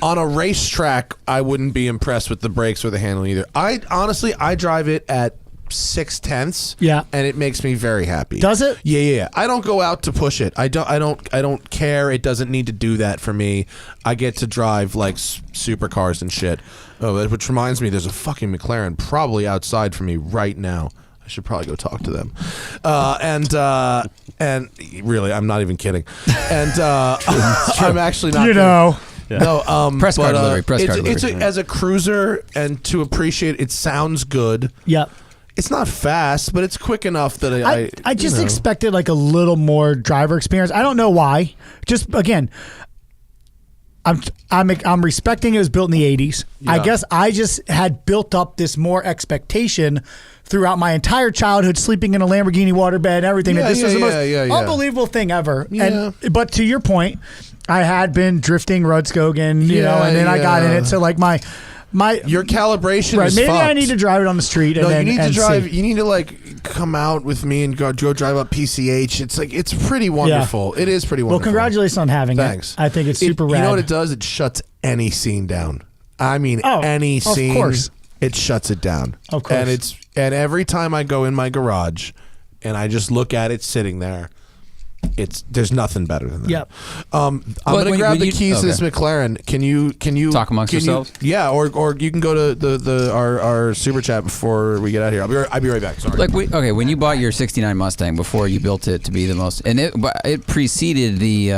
on a racetrack, I wouldn't be impressed with the brakes or the handling either. I drive it at 6/10. Yeah, and it makes me very happy. Does it? Yeah. I don't go out to push it. I don't care. It doesn't need to do that for me. I get to drive like supercars and shit. Oh, which reminds me, there's a fucking McLaren probably outside for me right now. I should probably go talk to them. And really, I'm not even kidding. And I'm actually not. Yeah. No, press card delivery. It's as a cruiser, and to appreciate it, sounds good. Yep. It's not fast, but it's quick enough that I just expected like a little more driver experience. I don't know why. Just again, I'm respecting it was built in the 80s. Yeah. I guess I just had built up this more expectation throughout my entire childhood, sleeping in a Lamborghini waterbed and everything. That this was the most unbelievable thing ever. Yeah. But to your point, I had been drifting Rudskogen, and then I got in it. So like my your calibration is maybe fucked. I need to drive it on the street. No, and then, you need to drive. See. You need to like come out with me and go drive up PCH. It's pretty wonderful. Yeah. It is pretty wonderful. Well, congratulations on having Thanks. it. I think it's super rad. You know what it does? It shuts any scene down. I mean, any scene. Of course. It shuts it down. Of course. And every time I go in my garage, and I just look at it sitting there. There's nothing better than that. Yep. I'm gonna grab the keys to this McLaren. Can you talk amongst yourselves? Yeah, or you can go to our super chat before we get out of here. I'll be right back. Sorry. When you bought your '69 Mustang before you built it to be the most, and it preceded the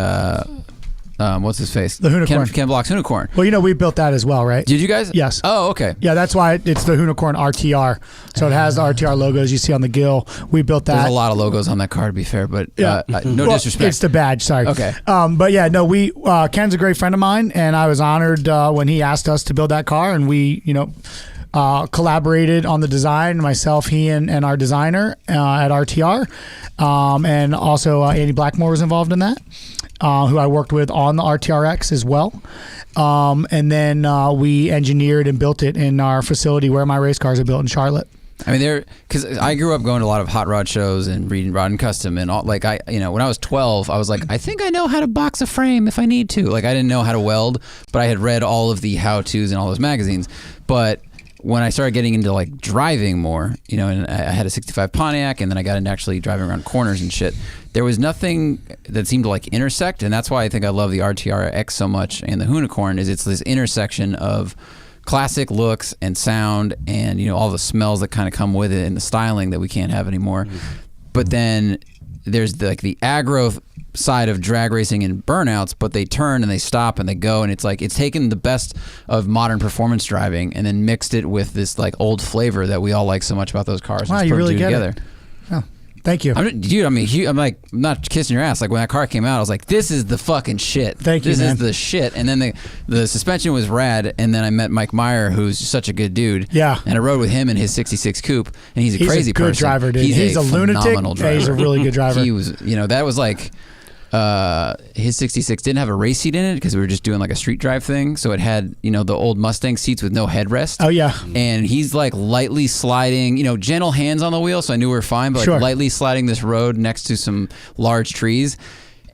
what's his face? The Unicorn. Ken Block's Unicorn. Well, we built that as well, right? Did you guys? Yes. Oh, okay. Yeah, that's why it's the Unicorn RTR. So it has the RTR logos you see on the gill. We built that. There's a lot of logos on that car, to be fair, but no disrespect. It's the badge, sorry. Okay. But yeah, no, Ken's a great friend of mine, and I was honored when he asked us to build that car, and we, collaborated on the design, myself, he, and our designer at RTR. And also Andy Blackmore was involved in that, who I worked with on the rtr-x as well. And then we engineered and built it in our facility where my race cars are built in Charlotte. I mean, because I grew up going to a lot of hot rod shows and reading Rod and Custom and all. Like when I was 12, I was like, I think I know how to box a frame if I need to. Like I didn't know how to weld, but I had read all of the how-tos in all those magazines. But when I started getting into like driving more, and I had a 65 Pontiac, and then I got into actually driving around corners and shit, there was nothing that seemed to like intersect, and that's why I think I love the rtr-x so much and the Unicorn. Is it's this intersection of classic looks and sound and all the smells that kind of come with it and the styling that we can't have anymore. But then there's the aggro side of drag racing and burnouts, but they turn and they stop and they go, and it's like it's taken the best of modern performance driving and then mixed it with this like old flavor that we all like so much about those cars. Wow, and you really get together. it. Oh, thank you. I'm like, I'm not kissing your ass. Like when that car came out, I was like, this is the fucking shit. Thank you, This man. is the shit. And then the suspension was rad, and then I met Mike Meyer, who's such a good dude. Yeah. And I rode with him in his 66 coupe, and he's a crazy good person. driver, dude. He's a lunatic. phenomenal driver. Yeah, he's a really good driver. He was, that was like, his 66 didn't have a race seat in it because we were just doing like a street drive thing. So it had, the old Mustang seats with no headrest. Oh, yeah. And he's like lightly sliding, gentle hands on the wheel. So I knew we were fine, but Sure. like lightly sliding this road next to some large trees.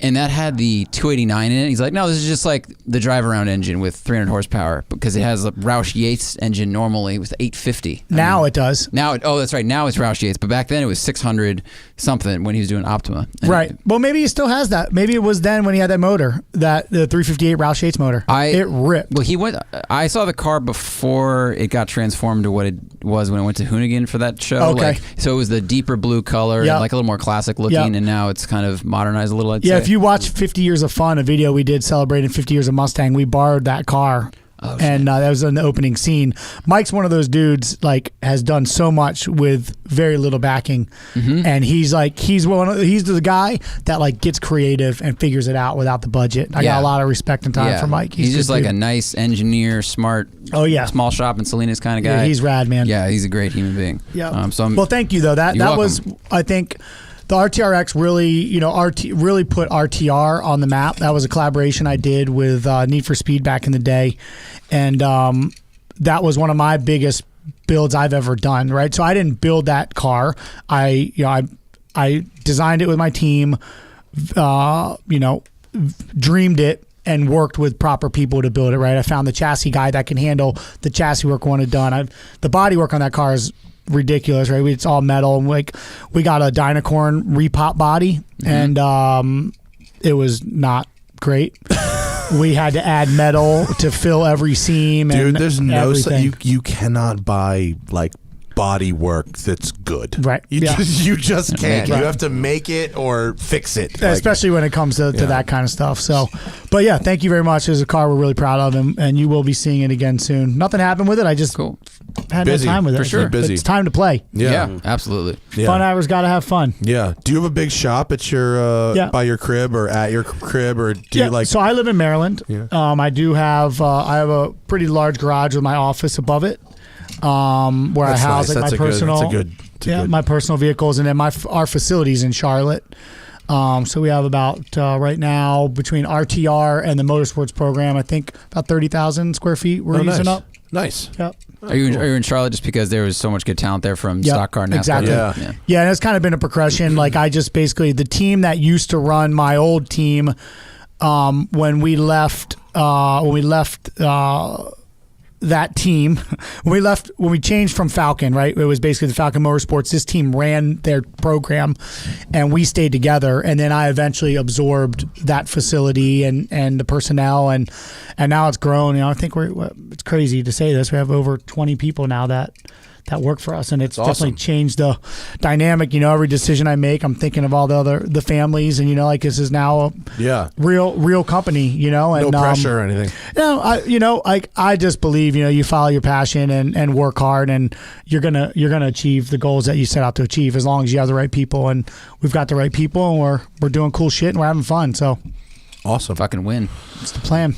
And that had the 289 in it. He's like, no, this is just like the drive around engine with 300 horsepower because it has a Roush Yates engine normally with 850. Now it does. That's right. Now it's Roush Yates, but back then it was 600 something when he was doing Optima. And Right. Well, maybe he still has that. Maybe it was then when he had that motor, the 358 Roush Yates motor. It ripped. Well, I saw the car before it got transformed to what it was when I went to Hoonigan for that show. Okay. So it was the deeper blue color, Yep. and like a little more classic looking, Yep. and now it's kind of modernized a little, I'd Yeah, say. if you watch 50 Years of Fun, a video we did celebrating 50 years of Mustang, we borrowed that car. Oh, and that was in the opening scene. Mike's one of those dudes, like, has done so much with very little backing. Mm-hmm. And he's the guy that like gets creative and figures it out without the budget. I got a lot of respect and time for Mike. He's just good like dude. a nice engineer, smart, small shop in Salinas kind of guy. Yeah, he's rad, man. Yeah, he's a great human being. Yeah. Well, thank you though. That was, I think, the rtr-x really, really put RTR on the map. That was a collaboration I did with Need for Speed back in the day, and that was one of my biggest builds I've ever done. Right, so I didn't build that car. I designed it with my team. Dreamed it and worked with proper people to build it. Right, I found the chassis guy that can handle the chassis work I wanted done. The body work on that car is ridiculous, right? It's all metal, and we got a Dynacorn repop body, and it was not great. We had to add metal to fill every seam. Dude, and there's no everything. you cannot buy like body work that's good. Right. You just can't. Right. You have to make it or fix it. Especially when it comes to that kind of stuff. So, but yeah, thank you very much. It was a car we're really proud of, and you will be seeing it again soon. Nothing happened with it. I just had Busy. no time with it. For sure. But Busy. it's time to play. Yeah, absolutely. Yeah. Fun hours got to have fun. Yeah. Do you have a big shop at your by your crib or at your crib, or do you like? So I live in Maryland. Yeah. I do have I have a pretty large garage with my office above it, where That's I house nice. like That's my a personal good my personal vehicles, and then our facilities in Charlotte. So we have about right now between RTR and the motorsports program, I think about 30,000 square feet we're using up. Nice. Yep. Are you in Charlotte just because there was so much good talent there from stock car NASCAR? Exactly. Yeah. And it's kind of been a progression. Like I just basically the team that used to run my old team, when we left that team, when we changed from Falcon, right? It was basically the Falcon Motorsports. This team ran their program, and we stayed together. And then I eventually absorbed that facility and the personnel, and now it's grown. I think it's crazy to say this. We have over 20 people now that that work for us, and it's awesome. definitely changed the dynamic. Every decision I make, I'm thinking of all the families, and like this is now a real company. And no pressure or anything. No, I just believe you follow your passion and work hard, and you're gonna achieve the goals that you set out to achieve as long as you have the right people, and we've got the right people, and we're doing cool shit and we're having fun. So awesome, fucking win. It's the plan.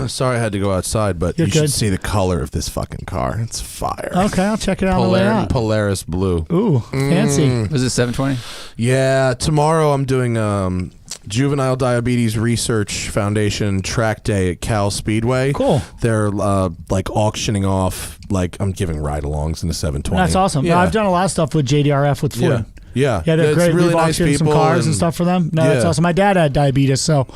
Sorry I had to go outside, but You're you good. should see the color of this fucking car. It's fire. Okay, I'll check it out on the way out. Polaris blue. Ooh, fancy. Was it 720? Yeah, tomorrow I'm doing Juvenile Diabetes Research Foundation track day at Cal Speedway. Cool. They're like auctioning off, like I'm giving ride-alongs in the 720. That's awesome. Yeah. I've done a lot of stuff with JDRF with Ford. Yeah. Yeah, they're It's great. really We've nice auctioned some people cars and stuff for them. No, that's Yeah. awesome. My dad had diabetes, so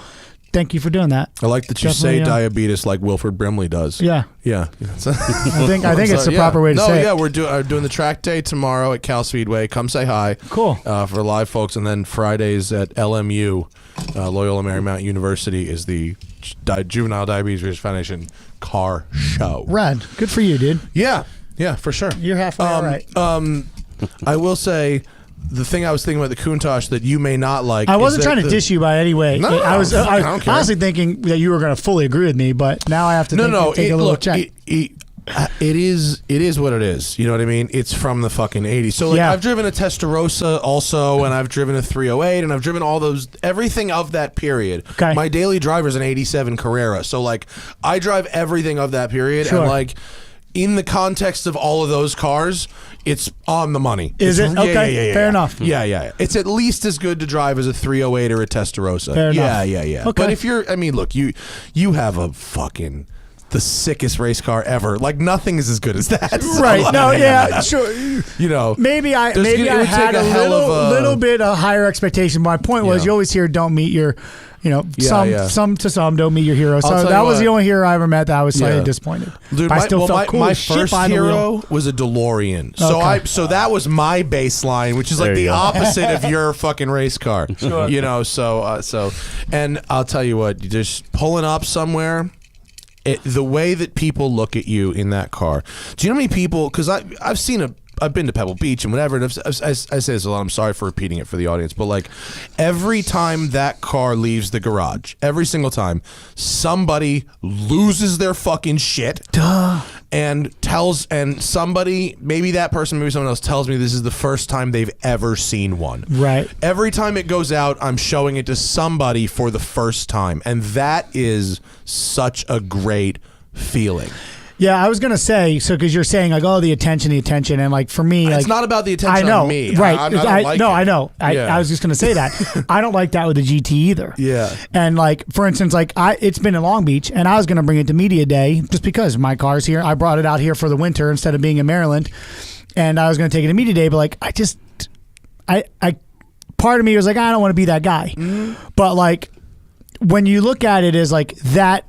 thank you for doing that. I like that you Definitely, say diabetes like Wilford Brimley does. Yeah. Yeah. I think it's the proper way to say it. we're doing the track day tomorrow at Cal Speedway. Come say hi. Cool. For live folks, and then Fridays at LMU, Loyola Marymount University, is the Juvenile Diabetes Research Foundation car show. Rad. Good for you, dude. Yeah, for sure. You're halfway all right. I will say the thing I was thinking about the Countach that you may not like. I is wasn't that trying to dish you by any way. No, I was I don't care. honestly thinking that you were going to fully agree with me, but now I have to take a little check. It is what it is. You know what I mean? It's from the fucking 80s. So like, Yeah. I've driven a Testarossa also, and I've driven a 308, and I've driven all those, everything of that period. Okay. My daily driver is an 87 Carrera. So like I drive everything of that period. Sure. And like in the context of all of those cars, it's on the money. Is it? Okay, fair enough. Yeah. It's at least as good to drive as a 308 or a Testarossa. Fair enough. Yeah. Okay. But if you're, I mean, look, you have a fucking the sickest race car ever. Like nothing is as good as that. So, Right. like, No, yeah, sure. You know, Maybe I it would had take a hell of a- little bit of higher expectation. My point was Yeah. you always hear don't meet your some don't meet your hero. So I'll tell that you was the what. only hero I ever met that I was slightly Yeah. disappointed. Dude, But I still felt cool my as shit first behind the wheel. hero was a DeLorean. So Okay. so that was my baseline, which is like There the you go. opposite of your fucking race car. Sure. You know, so and I'll tell you what, just pulling up somewhere. The way that people look at you in that car. Do you know how many people? Because I've been to Pebble Beach and whatever. And I say this a lot. I'm sorry for repeating it for the audience, but like every time that car leaves the garage, every single time, somebody loses their fucking shit. And somebody, maybe that person, maybe someone else tells me this is the first time they've ever seen one. Right. Every time it goes out, I'm showing it to somebody for the first time. And that is such a great feeling. Yeah, I was gonna say because you're saying like the attention, and like for me, It's like, not about the attention I know, on me. right? I don't like it. I know. Yeah. I was just gonna say that I don't like that with the GT either. Yeah. And like for instance, like it's been in Long Beach, and I was gonna bring it to Media Day just because my car's here. I brought it out here for the winter instead of being in Maryland, and I was gonna take it to Media Day, but like I part of me was like I don't want to be that guy, but like when you look at it as like that.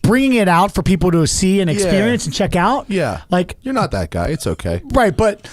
Bringing it out for people to see and experience and check out. Yeah. Like, You're not that guy. It's okay. right. But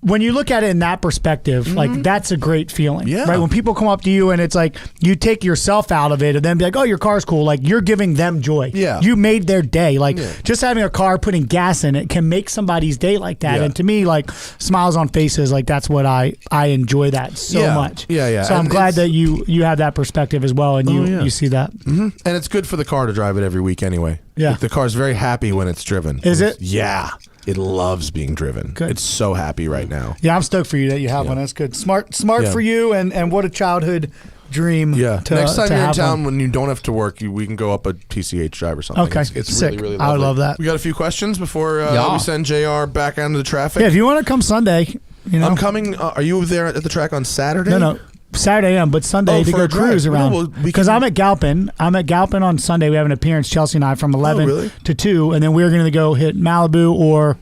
when you look at it in that perspective, like that's a great feeling. Yeah. Right. When people come up to you and it's like you take yourself out of it and then be like, oh, your car's cool. Like you're giving them joy. Yeah. You made their day. Like Yeah. just having a car, putting gas in it can make somebody's day like that. Yeah. And to me, like smiles on faces, like that's what I enjoy that so Yeah. much. Yeah. So I'm And glad it's- that you have that perspective as well. And you see that. And it's good for the car to drive it every week anyway. Yeah. Like, the car's very happy when it's driven. Is it? Yeah. It loves being driven. Good. It's so happy right now. Yeah, I'm stoked for you that you have one. That's good. Smart Yeah. for you, and what a childhood dream. Yeah. To, Next time to you're in have town one. when you don't have to work, we can go up a PCH drive or something. Okay. It's Sick. really, really I would lovely. love that. We got a few questions before Yeah. we send JR back out into the traffic. Yeah, if you want to come Sunday, you know. I'm coming. Are you there at the track on Saturday? No. Saturday I am, but Sunday Oh, to for go a drive. cruise around. Well, we Because can- I'm at Galpin. On Sunday. We have an appearance, Chelsea and I, from 11 really? to 2, and then we're going to go hit Malibu or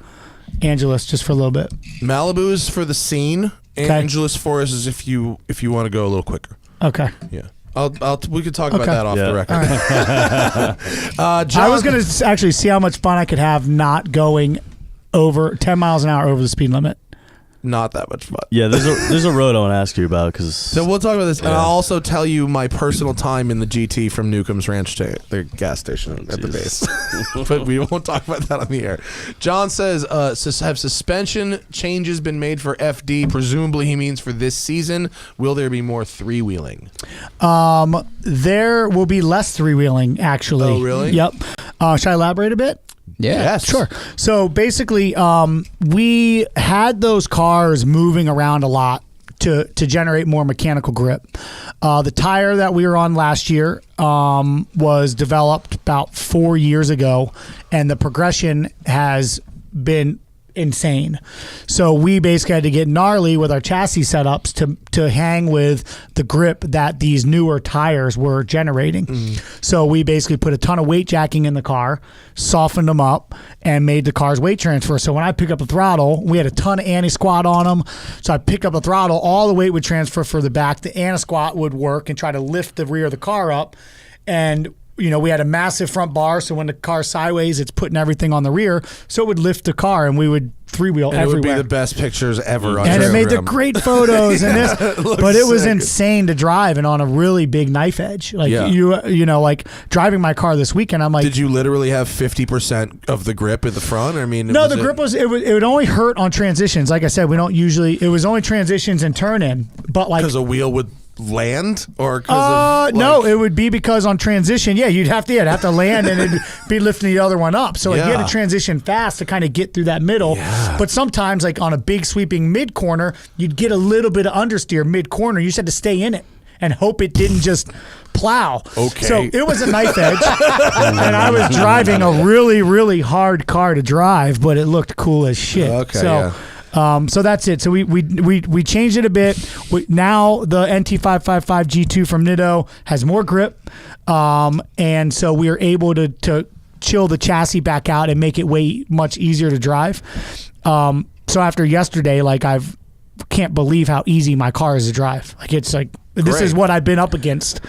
Angeles just for a little bit. Malibu is for the scene. Okay. Angeles for us is if you want to go a little quicker. Okay. Yeah. We could talk about Okay. that off the Yeah. record. John, I was going to actually see how much fun I could have not going over 10 miles an hour over the speed limit. not that much fun. Yeah, there's a road I want to ask you about because. So we'll talk about this, and I'll also tell you my personal time in the GT from Newcomb's Ranch to the gas station at the base. But we won't talk about that on the air. John says, have suspension changes been made for FD? Presumably he means for this season. Will there be more three-wheeling? There will be less three-wheeling, actually. Oh, really? Yep. Should I elaborate a bit? Yeah. Yes. Sure. So basically, we had those cars moving around a lot to generate more mechanical grip. The tire that we were on last year was developed about 4 years ago, and the progression has been insane. So we basically had to get gnarly with our chassis setups to hang with the grip that these newer tires were generating. So we basically put a ton of weight jacking in the car, softened them up, and made the car's weight transfer. So when I pick up the throttle, we had a ton of anti-squat on them. So I pick up the throttle, all the weight would transfer for the back. The anti-squat would work and try to lift the rear of the car up. And we had a massive front bar, so when the car's sideways, it's putting everything on the rear, so it would lift the car, and we would three-wheel everywhere. It would be the best pictures ever on and it made the Instagram. great photos and this, but it was sick. insane to drive and on a really big knife edge. Like like driving my car this weekend, I'm like, Did you literally have 50% of the grip at the front? I mean, no, the grip it would only hurt on transitions. Like I said, we don't usually. It was only transitions and turn in, but like because a wheel would land or because no, it would be because on transition, you'd have to land and it'd be lifting the other one up. So like, you had to transition fast to kind of get through that middle. Yeah. But sometimes like on a big sweeping mid corner, you'd get a little bit of understeer mid corner. You just had to stay in it and hope it didn't just plow. Okay. So it was a knife edge, and I was driving a really, really hard car to drive, but it looked cool as shit. Okay. So, so that's it. So we changed it a bit. Now the NT555 G2 from Nitto has more grip, and so we are able to chill the chassis back out and make it way much easier to drive. So after yesterday, like can't believe how easy my car is to drive. Like it's like this is what I've been up against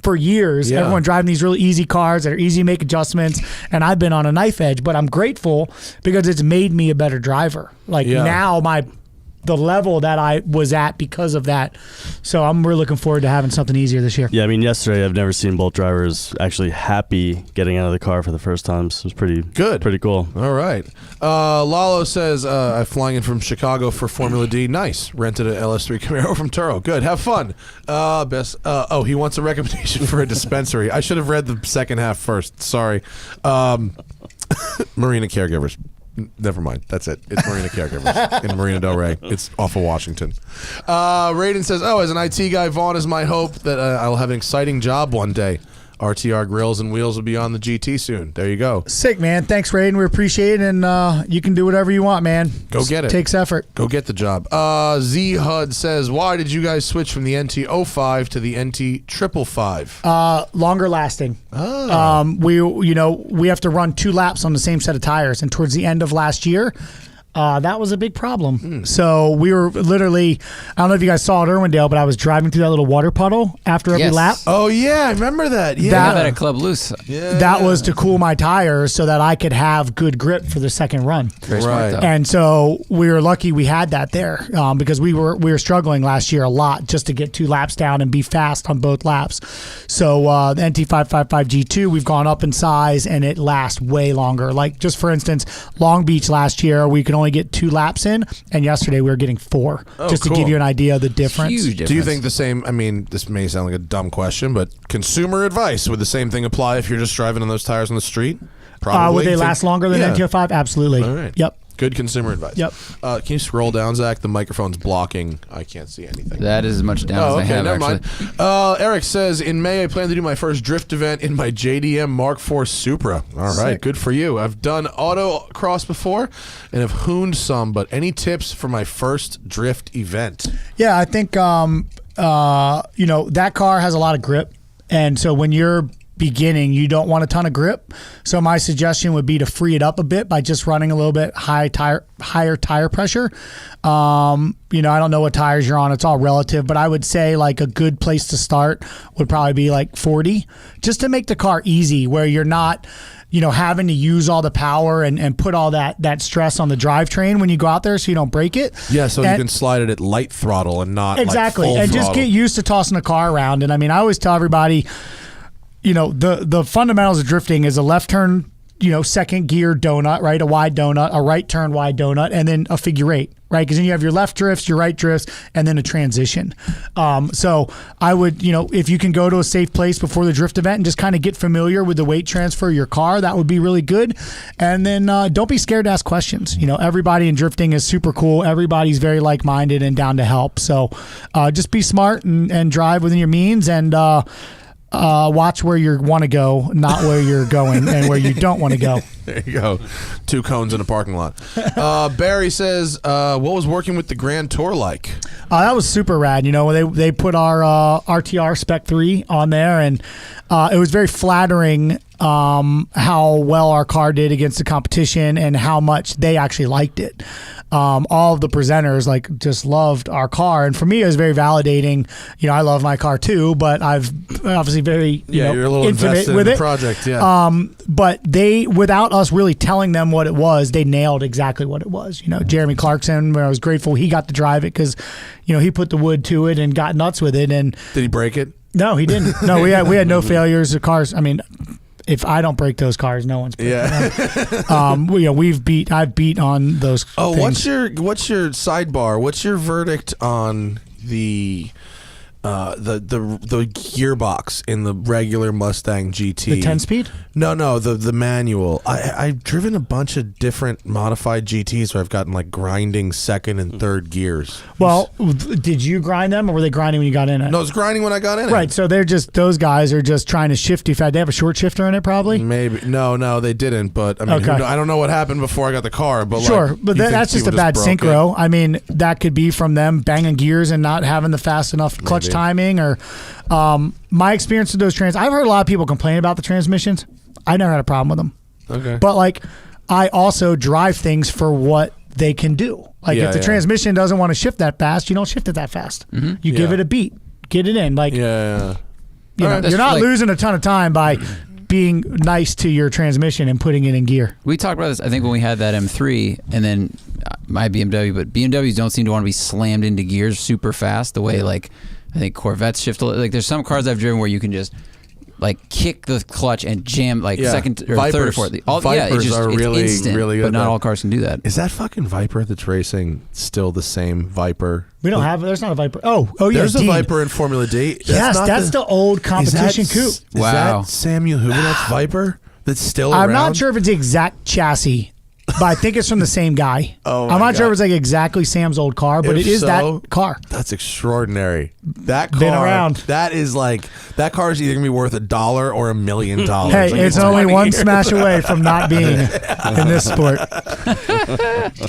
for years. Yeah. Everyone driving these really easy cars that are easy to make adjustments, and I've been on a knife edge, but I'm grateful because it's made me a better driver. Like now the level that I was at because of that. So I'm really looking forward to having something easier this year. Yeah, I mean, yesterday I've never seen both drivers actually happy getting out of the car for the first time. So it was pretty good. Pretty cool. All right. Lalo says, I'm flying in from Chicago for Formula D. Nice. Rented an LS3 Camaro from Turo. Good. Have fun. He wants a recommendation for a dispensary. I should have read the second half first. Sorry. Marina Caregivers. Never mind. That's it. It's Marina Caregivers in Marina Del Rey. It's off of Washington. Raiden says, as an IT guy, Vaughn is my hope that I'll have an exciting job one day. RTR grills and wheels will be on the GT soon. There you go. Sick, man. Thanks, Raiden. We appreciate it, and you can do whatever you want, man. Go get it. Takes effort. Go get the job. Z HUD says, why did you guys switch from the NT05 to the NT555? Longer lasting. We have to run 2 laps on the same set of tires, and towards the end of last year, that was a big problem. So we were literally, I don't know if you guys saw it at Irwindale, but I was driving through that little water puddle after every lap. Oh, yeah, I remember that. Yeah. That at Club Loose. Yeah. That was to cool my tires so that I could have good grip for the second run. Very smart, though. And so we were lucky we had that there because we were struggling last year a lot just to get 2 laps down and be fast on both laps. So the NT555 G2, we've gone up in size and it lasts way longer. Like just for instance, Long Beach last year, we could only get 2 laps in, and yesterday we were getting 4. Just to give you an idea of the difference. Huge difference. Do you think the same, I mean, this may sound like a dumb question, but consumer advice, would the same thing apply if you're just driving on those tires on the street? Probably. Would they last longer than NT05? Absolutely. All right. Yep. Good consumer advice. Yep. Can you scroll down, Zach? The microphone's blocking. I can't see anything. That is as much down as I have, never actually. mind. Eric says, in May, I plan to do my first drift event in my JDM Mark IV Supra. All right, Sick. good for you. I've done autocross before and have hooned some, but any tips for my first drift event? Yeah, I think, that car has a lot of grip. And so when you're beginning, you don't want a ton of grip. So my suggestion would be to free it up a bit by just running a little bit higher tire pressure. I don't know what tires you're on. It's all relative, but I would say like a good place to start would probably be like 40, just to make the car easy where you're not having to use all the power and put all that stress on the drivetrain when you go out there so you don't break it. Yeah, so you can slide it at light throttle and not exactly, like full and throttle. just get used to tossing a car around. And I mean, I always tell everybody, the fundamentals of drifting is a left turn, second gear donut, right? A wide donut, a right turn wide donut, and then a figure eight, right? Because then you have your left drifts, your right drifts, and then a transition. So I would, if you can go to a safe place before the drift event and just kind of get familiar with the weight transfer of your car, that would be really good. And then don't be scared to ask questions. Everybody in drifting is super cool. Everybody's very like-minded and down to help. So just be smart and drive within your means, and watch where you want to go, not where you're going, and where you don't want to go. There you go. 2 cones in a parking lot. Barry says, what was working with the Grand Tour like? That was super rad. They put our RTR Spec 3 on there, and it was very flattering how well our car did against the competition and how much they actually liked it. All of the presenters just loved our car, and for me it was very validating. I love my car too, but I've obviously very you're a little intimate invested with in the it. project. Yeah. But they, without us really telling them what it was, they nailed exactly what it was. Jeremy Clarkson, I was grateful he got to drive it because he put the wood to it and got nuts with it. And did he break it? No, he didn't. No, we had no failures. The cars, I mean, if I don't break those cars, no one's breaking them. I've beat on those. Oh, things. what's your sidebar? What's your verdict on the gearbox in the regular Mustang GT? The 10-speed? No, the manual. I've driven a bunch of different modified GTs where I've gotten grinding second and third gears. Well, did you grind them, or were they grinding when you got in it? No, it was grinding when I got in it. Right, so those guys are just trying to shift you fast. They have a short shifter in it, probably? Maybe. No, they didn't. But I mean, Okay. I don't know what happened before I got the car. But sure, but that's just a bad synchro. I mean, that could be from them banging gears and not having the fast enough clutch timing, or my experience with those I've heard a lot of people complain about the transmissions. I never had a problem with them. Okay. But I also drive things for what they can do. If the transmission doesn't want to shift that fast, you don't shift it that fast. Mm-hmm. You give it a beat, get it in. Yeah. You're not losing a ton of time by being nice to your transmission and putting it in gear. We talked about this, I think, when we had that M3 and then my BMW, but BMWs don't seem to want to be slammed into gears super fast the way I think Corvettes shift. There's some cars I've driven where you can just kick the clutch and jam second or Vipers. third or fourth. Vipers are really, instant, really good. But not all cars can do that. Is that fucking Viper that's racing still the same Viper? We don't have. There's not a Viper. Oh yeah. There's a Dean. Viper in Formula D. That's the old competition coupe. Is that Samuel Hugenot's Viper that's still around? I'm not sure if it's the exact chassis, but I think it's from the same guy. Oh, I'm not sure if it's exactly Sam's old car, but it is that car. That's extraordinary. That car, been around. That is that car is either gonna be worth $1 or $1 million. Hey, it's only one smash away from not being in this sport.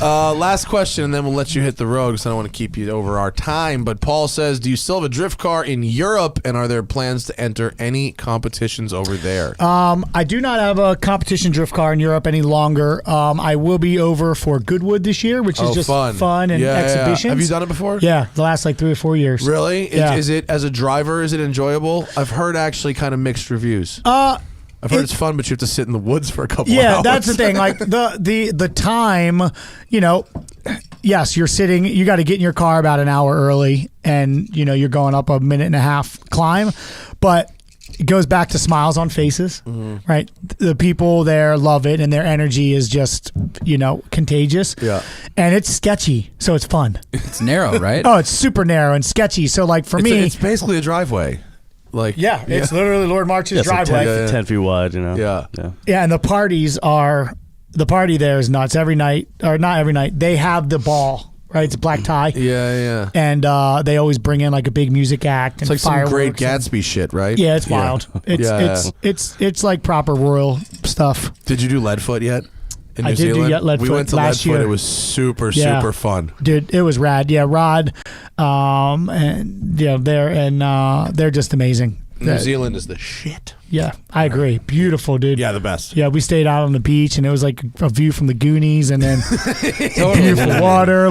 Last question, and then we'll let you hit the road because I don't want to keep you over our time. But Paul says, do you still have a drift car in Europe, and are there plans to enter any competitions over there? I do not have a competition drift car in Europe any longer. I will be over for Goodwood this year, which is just fun and exhibitions. Have you done it before? Yeah, the last 3 or 4 years. Really? Yeah. Is it, as a driver, is it enjoyable? I've heard actually kind of mixed reviews. I've heard it's fun, but you have to sit in the woods for a couple hours. Yeah, that's the thing. The time, yes, you're sitting, you got to get in your car about an hour early, and you're going up a minute and a half climb, but it goes back to smiles on faces, right? The people there love it, and their energy is just, contagious. Yeah. And it's sketchy, so it's fun. It's narrow, right? Oh, it's super narrow and sketchy. So, for me, it's basically a driveway. It's literally Lord March's driveway. 10 feet wide, Yeah. Yeah, and the party there is nuts. Every night, or not every night, they have the ball. Right, it's a black tie. Yeah. And they always bring in a big music act and It's like fireworks. some Great Gatsby shit, right? Yeah, it's wild. It's like proper royal stuff. Did you do Leadfoot yet? In New I did do Zealand? Leadfoot We went to last Leadfoot. year. It was super fun. Dude, it was rad. Yeah, Rod, and they're just amazing. New Zealand is the shit. Yeah, I agree. Beautiful, dude. Yeah, the best. Yeah, we stayed out on the beach, and it was like a view from the Goonies, and then beautiful water.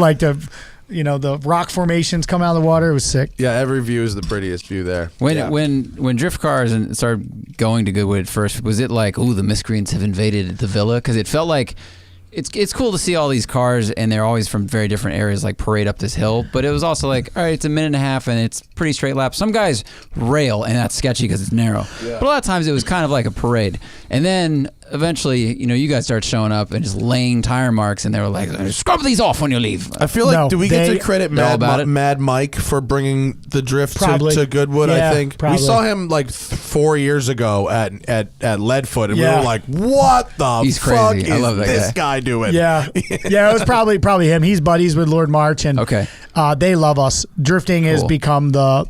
the rock formations come out of the water. It was sick. Yeah, every view is the prettiest view there. When drift cars started going to Goodwood first, was it like, the miscreants have invaded the villa? Because it felt like it's cool to see all these cars, and they're always from very different areas, like parade up this hill. But it was also like, all right, it's a minute and a half, and it's pretty straight lap. Some guys rail, and that's sketchy because it's narrow. Yeah. But a lot of times it was kind of like a parade. And then eventually, you guys start showing up and just laying tire marks, and they were like, scrub these off when you leave. I feel like, do we get to credit Mad Mike for bringing the drift to Goodwood? Yeah, I think probably. We saw him like 4 years ago at Leadfoot, and we were like, what the He's fuck crazy. is that this guy doing? Yeah. Yeah, it was probably him. He's buddies with Lord March, and they love us. Drifting has become there's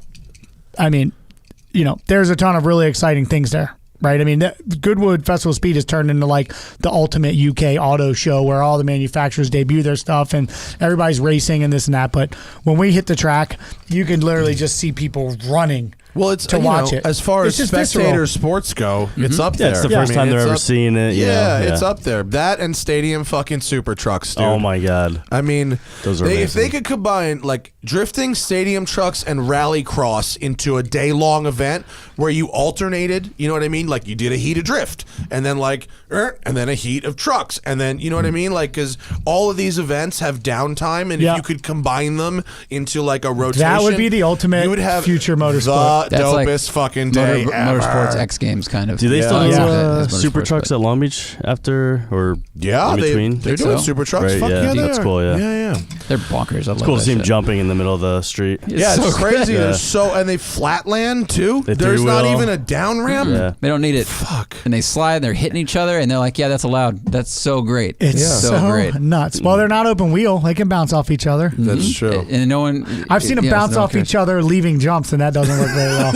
a ton of really exciting things there. Right, I mean, Goodwood Festival of Speed has turned into like the ultimate UK auto show where all the manufacturers debut their stuff and everybody's racing and this and that. But when we hit the track, you can literally just see people running. Well, it's to watch it. As far as spectator sports go, it's up there. It's the first time they're ever seeing it. Yeah, it's up there. That and stadium fucking super trucks, dude. Oh my god. I mean, those are if they could combine like drifting, stadium trucks, and rally cross into a day-long event where you alternated, you know what I mean? Like you did a heat of drift, and then and then a heat of trucks, and then you know what I mean? Like because all of these events have downtime, and if you could combine them into like a rotation, that would be the ultimate. You would have future motorsport. That's dopest like fucking day ever. Motorsports X Games kind of. Do they still do super trucks at Long Beach after or in between? They're doing super trucks. Right, Fuck yeah, that's cool. Yeah, they're bonkers. It's cool to see them jumping in the middle of the street. It's crazy. And they flatland too. There's not even a down ramp. Yeah. They don't need it. Fuck. And they slide. And they're hitting each other, and they're like, "Yeah, that's allowed. That's so great. It's so great. Nuts." Well, they're not open wheel. They can bounce off each other. That's true. And no one. I've seen them bounce off each other leaving jumps, and that doesn't work very well.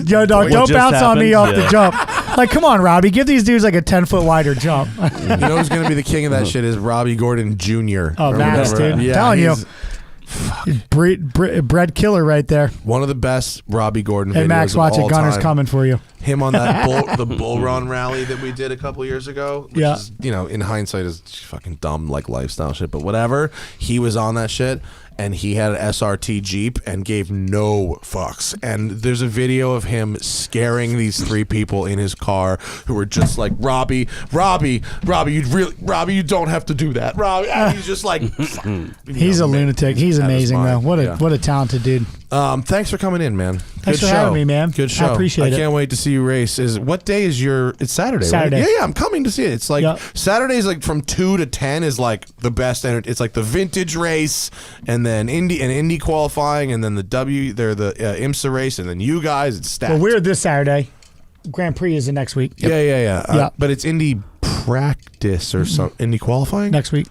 Yo, dog, don't bounce on me off the jump. Like, come on, Robbie. Give these dudes like a 10-foot wider jump. You know who's going to be the king of that shit is Robbie Gordon Jr. Oh, Max, dude. Yeah, telling you. Bread killer right there. One of the best Robbie Gordon videos. Hey, Max, watch it. Gunner's coming for you. Him on that the Bull Run rally that we did a couple years ago. Which is, in hindsight is fucking dumb, like lifestyle shit, but whatever. He was on that shit. And he had an SRT Jeep and gave no fucks. And there's a video of him scaring these 3 people in his car who were just like, Robbie, you don't have to do that, Robbie. And he's just like, he's a lunatic. He's amazing though. What a talented dude. Thanks for coming in, man. Thanks for having me, man. Good show. I appreciate it. I can't wait to see you race. What day is it's Saturday, Saturday. Right? Yeah, I'm coming to see it. It's like Saturdays like from 2 to 10 is like the best. It's like the vintage race and then Indy qualifying and then the IMSA race and then you guys. It's stacked. Well, we're this Saturday. Grand Prix is the next week. Yep. Yeah. But it's Indy practice or something. Indy qualifying next week.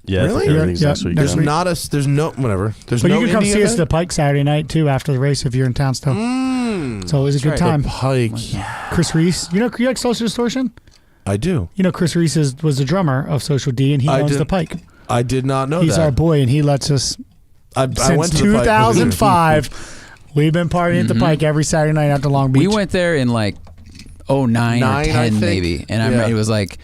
Yeah, really? Everything's next week. There's no whatever. There's but no you can come Indy see us event? at the Pike Saturday night too after the race if you're in town still. So it was a good time. The Pike. Chris Reese, you like Social Distortion? I do. Chris Reese was the drummer of Social D, and he owns the Pike. I did not know He's that. our boy, and he lets us. Since 2005, we've been partying at the Pike every Saturday night after Long Beach. We went there in like 09 or 10 maybe, and I remember it was like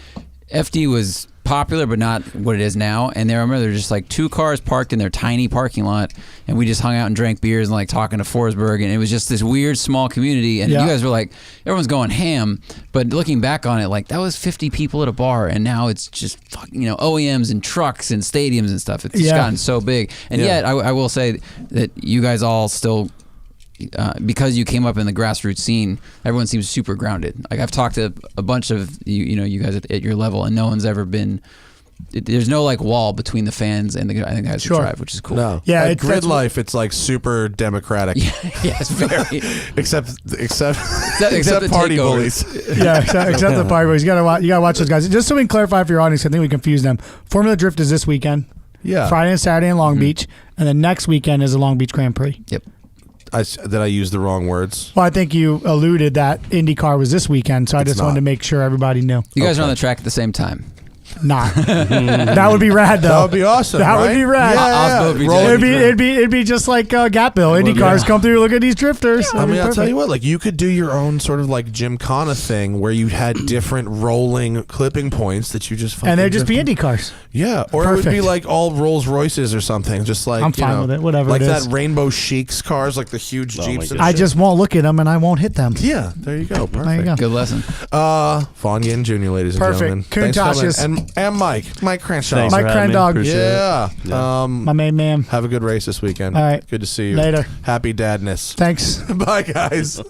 FD was popular but not what it is now, and I remember there were just like 2 cars parked in their tiny parking lot, and we just hung out and drank beers and like talking to Forsberg, and it was just this weird small community, and you guys were like, everyone's going ham, but looking back on it, like that was 50 people at a bar, and now it's just OEMs and trucks and stadiums and stuff. It's just gotten so big, and yet I will say that you guys all still because you came up in the grassroots scene, everyone seems super grounded. Like I've talked to a bunch of you guys at your level, and no one's ever been. There's no like wall between the fans and the guys who drive, which is cool. No, at Grid Life, it's like super democratic. Yes, very. except party bullies. Except the party bullies. You gotta watch those guys. Just so we can clarify for your audience, I think we confused them. Formula Drift is this weekend. Yeah, Friday and Saturday in Long Beach, and then next weekend is the Long Beach Grand Prix. Yep. Did I use the wrong words? Well, I think you alluded that IndyCar was this weekend, so I just wanted to make sure everybody knew. You guys are on the track at the same time. not. That would be rad though. That would be awesome. That right? would be rad. I'll go Rolling- It'd be just like Gapville. Indy cars come through. Look at these drifters. I mean, I'll tell you what. Like, you could do your own sort of like Gymkhana thing where you had different rolling clipping points that you just fucking And they'd just be drift- Indy cars. Yeah, or it would be Perfect. like all Rolls Royces or something. Just like I'm fine with it, whatever like it that is. Rainbow Chic's cars, like the huge my Jeeps. And I shit. just won't look at them and I won't hit them. yeah. There you go. Perfect. There you go. Good lesson. Vaughn Gittin Jr., ladies and Perfect. gentlemen. Thanks for Countach coming. And Mike Crenshaw. Thanks Mike for having me. Crandog. Appreciate it. Yeah. My main man. Have a good race this weekend. All right. Good to see you. Later. Happy dadness. Thanks. Bye, guys.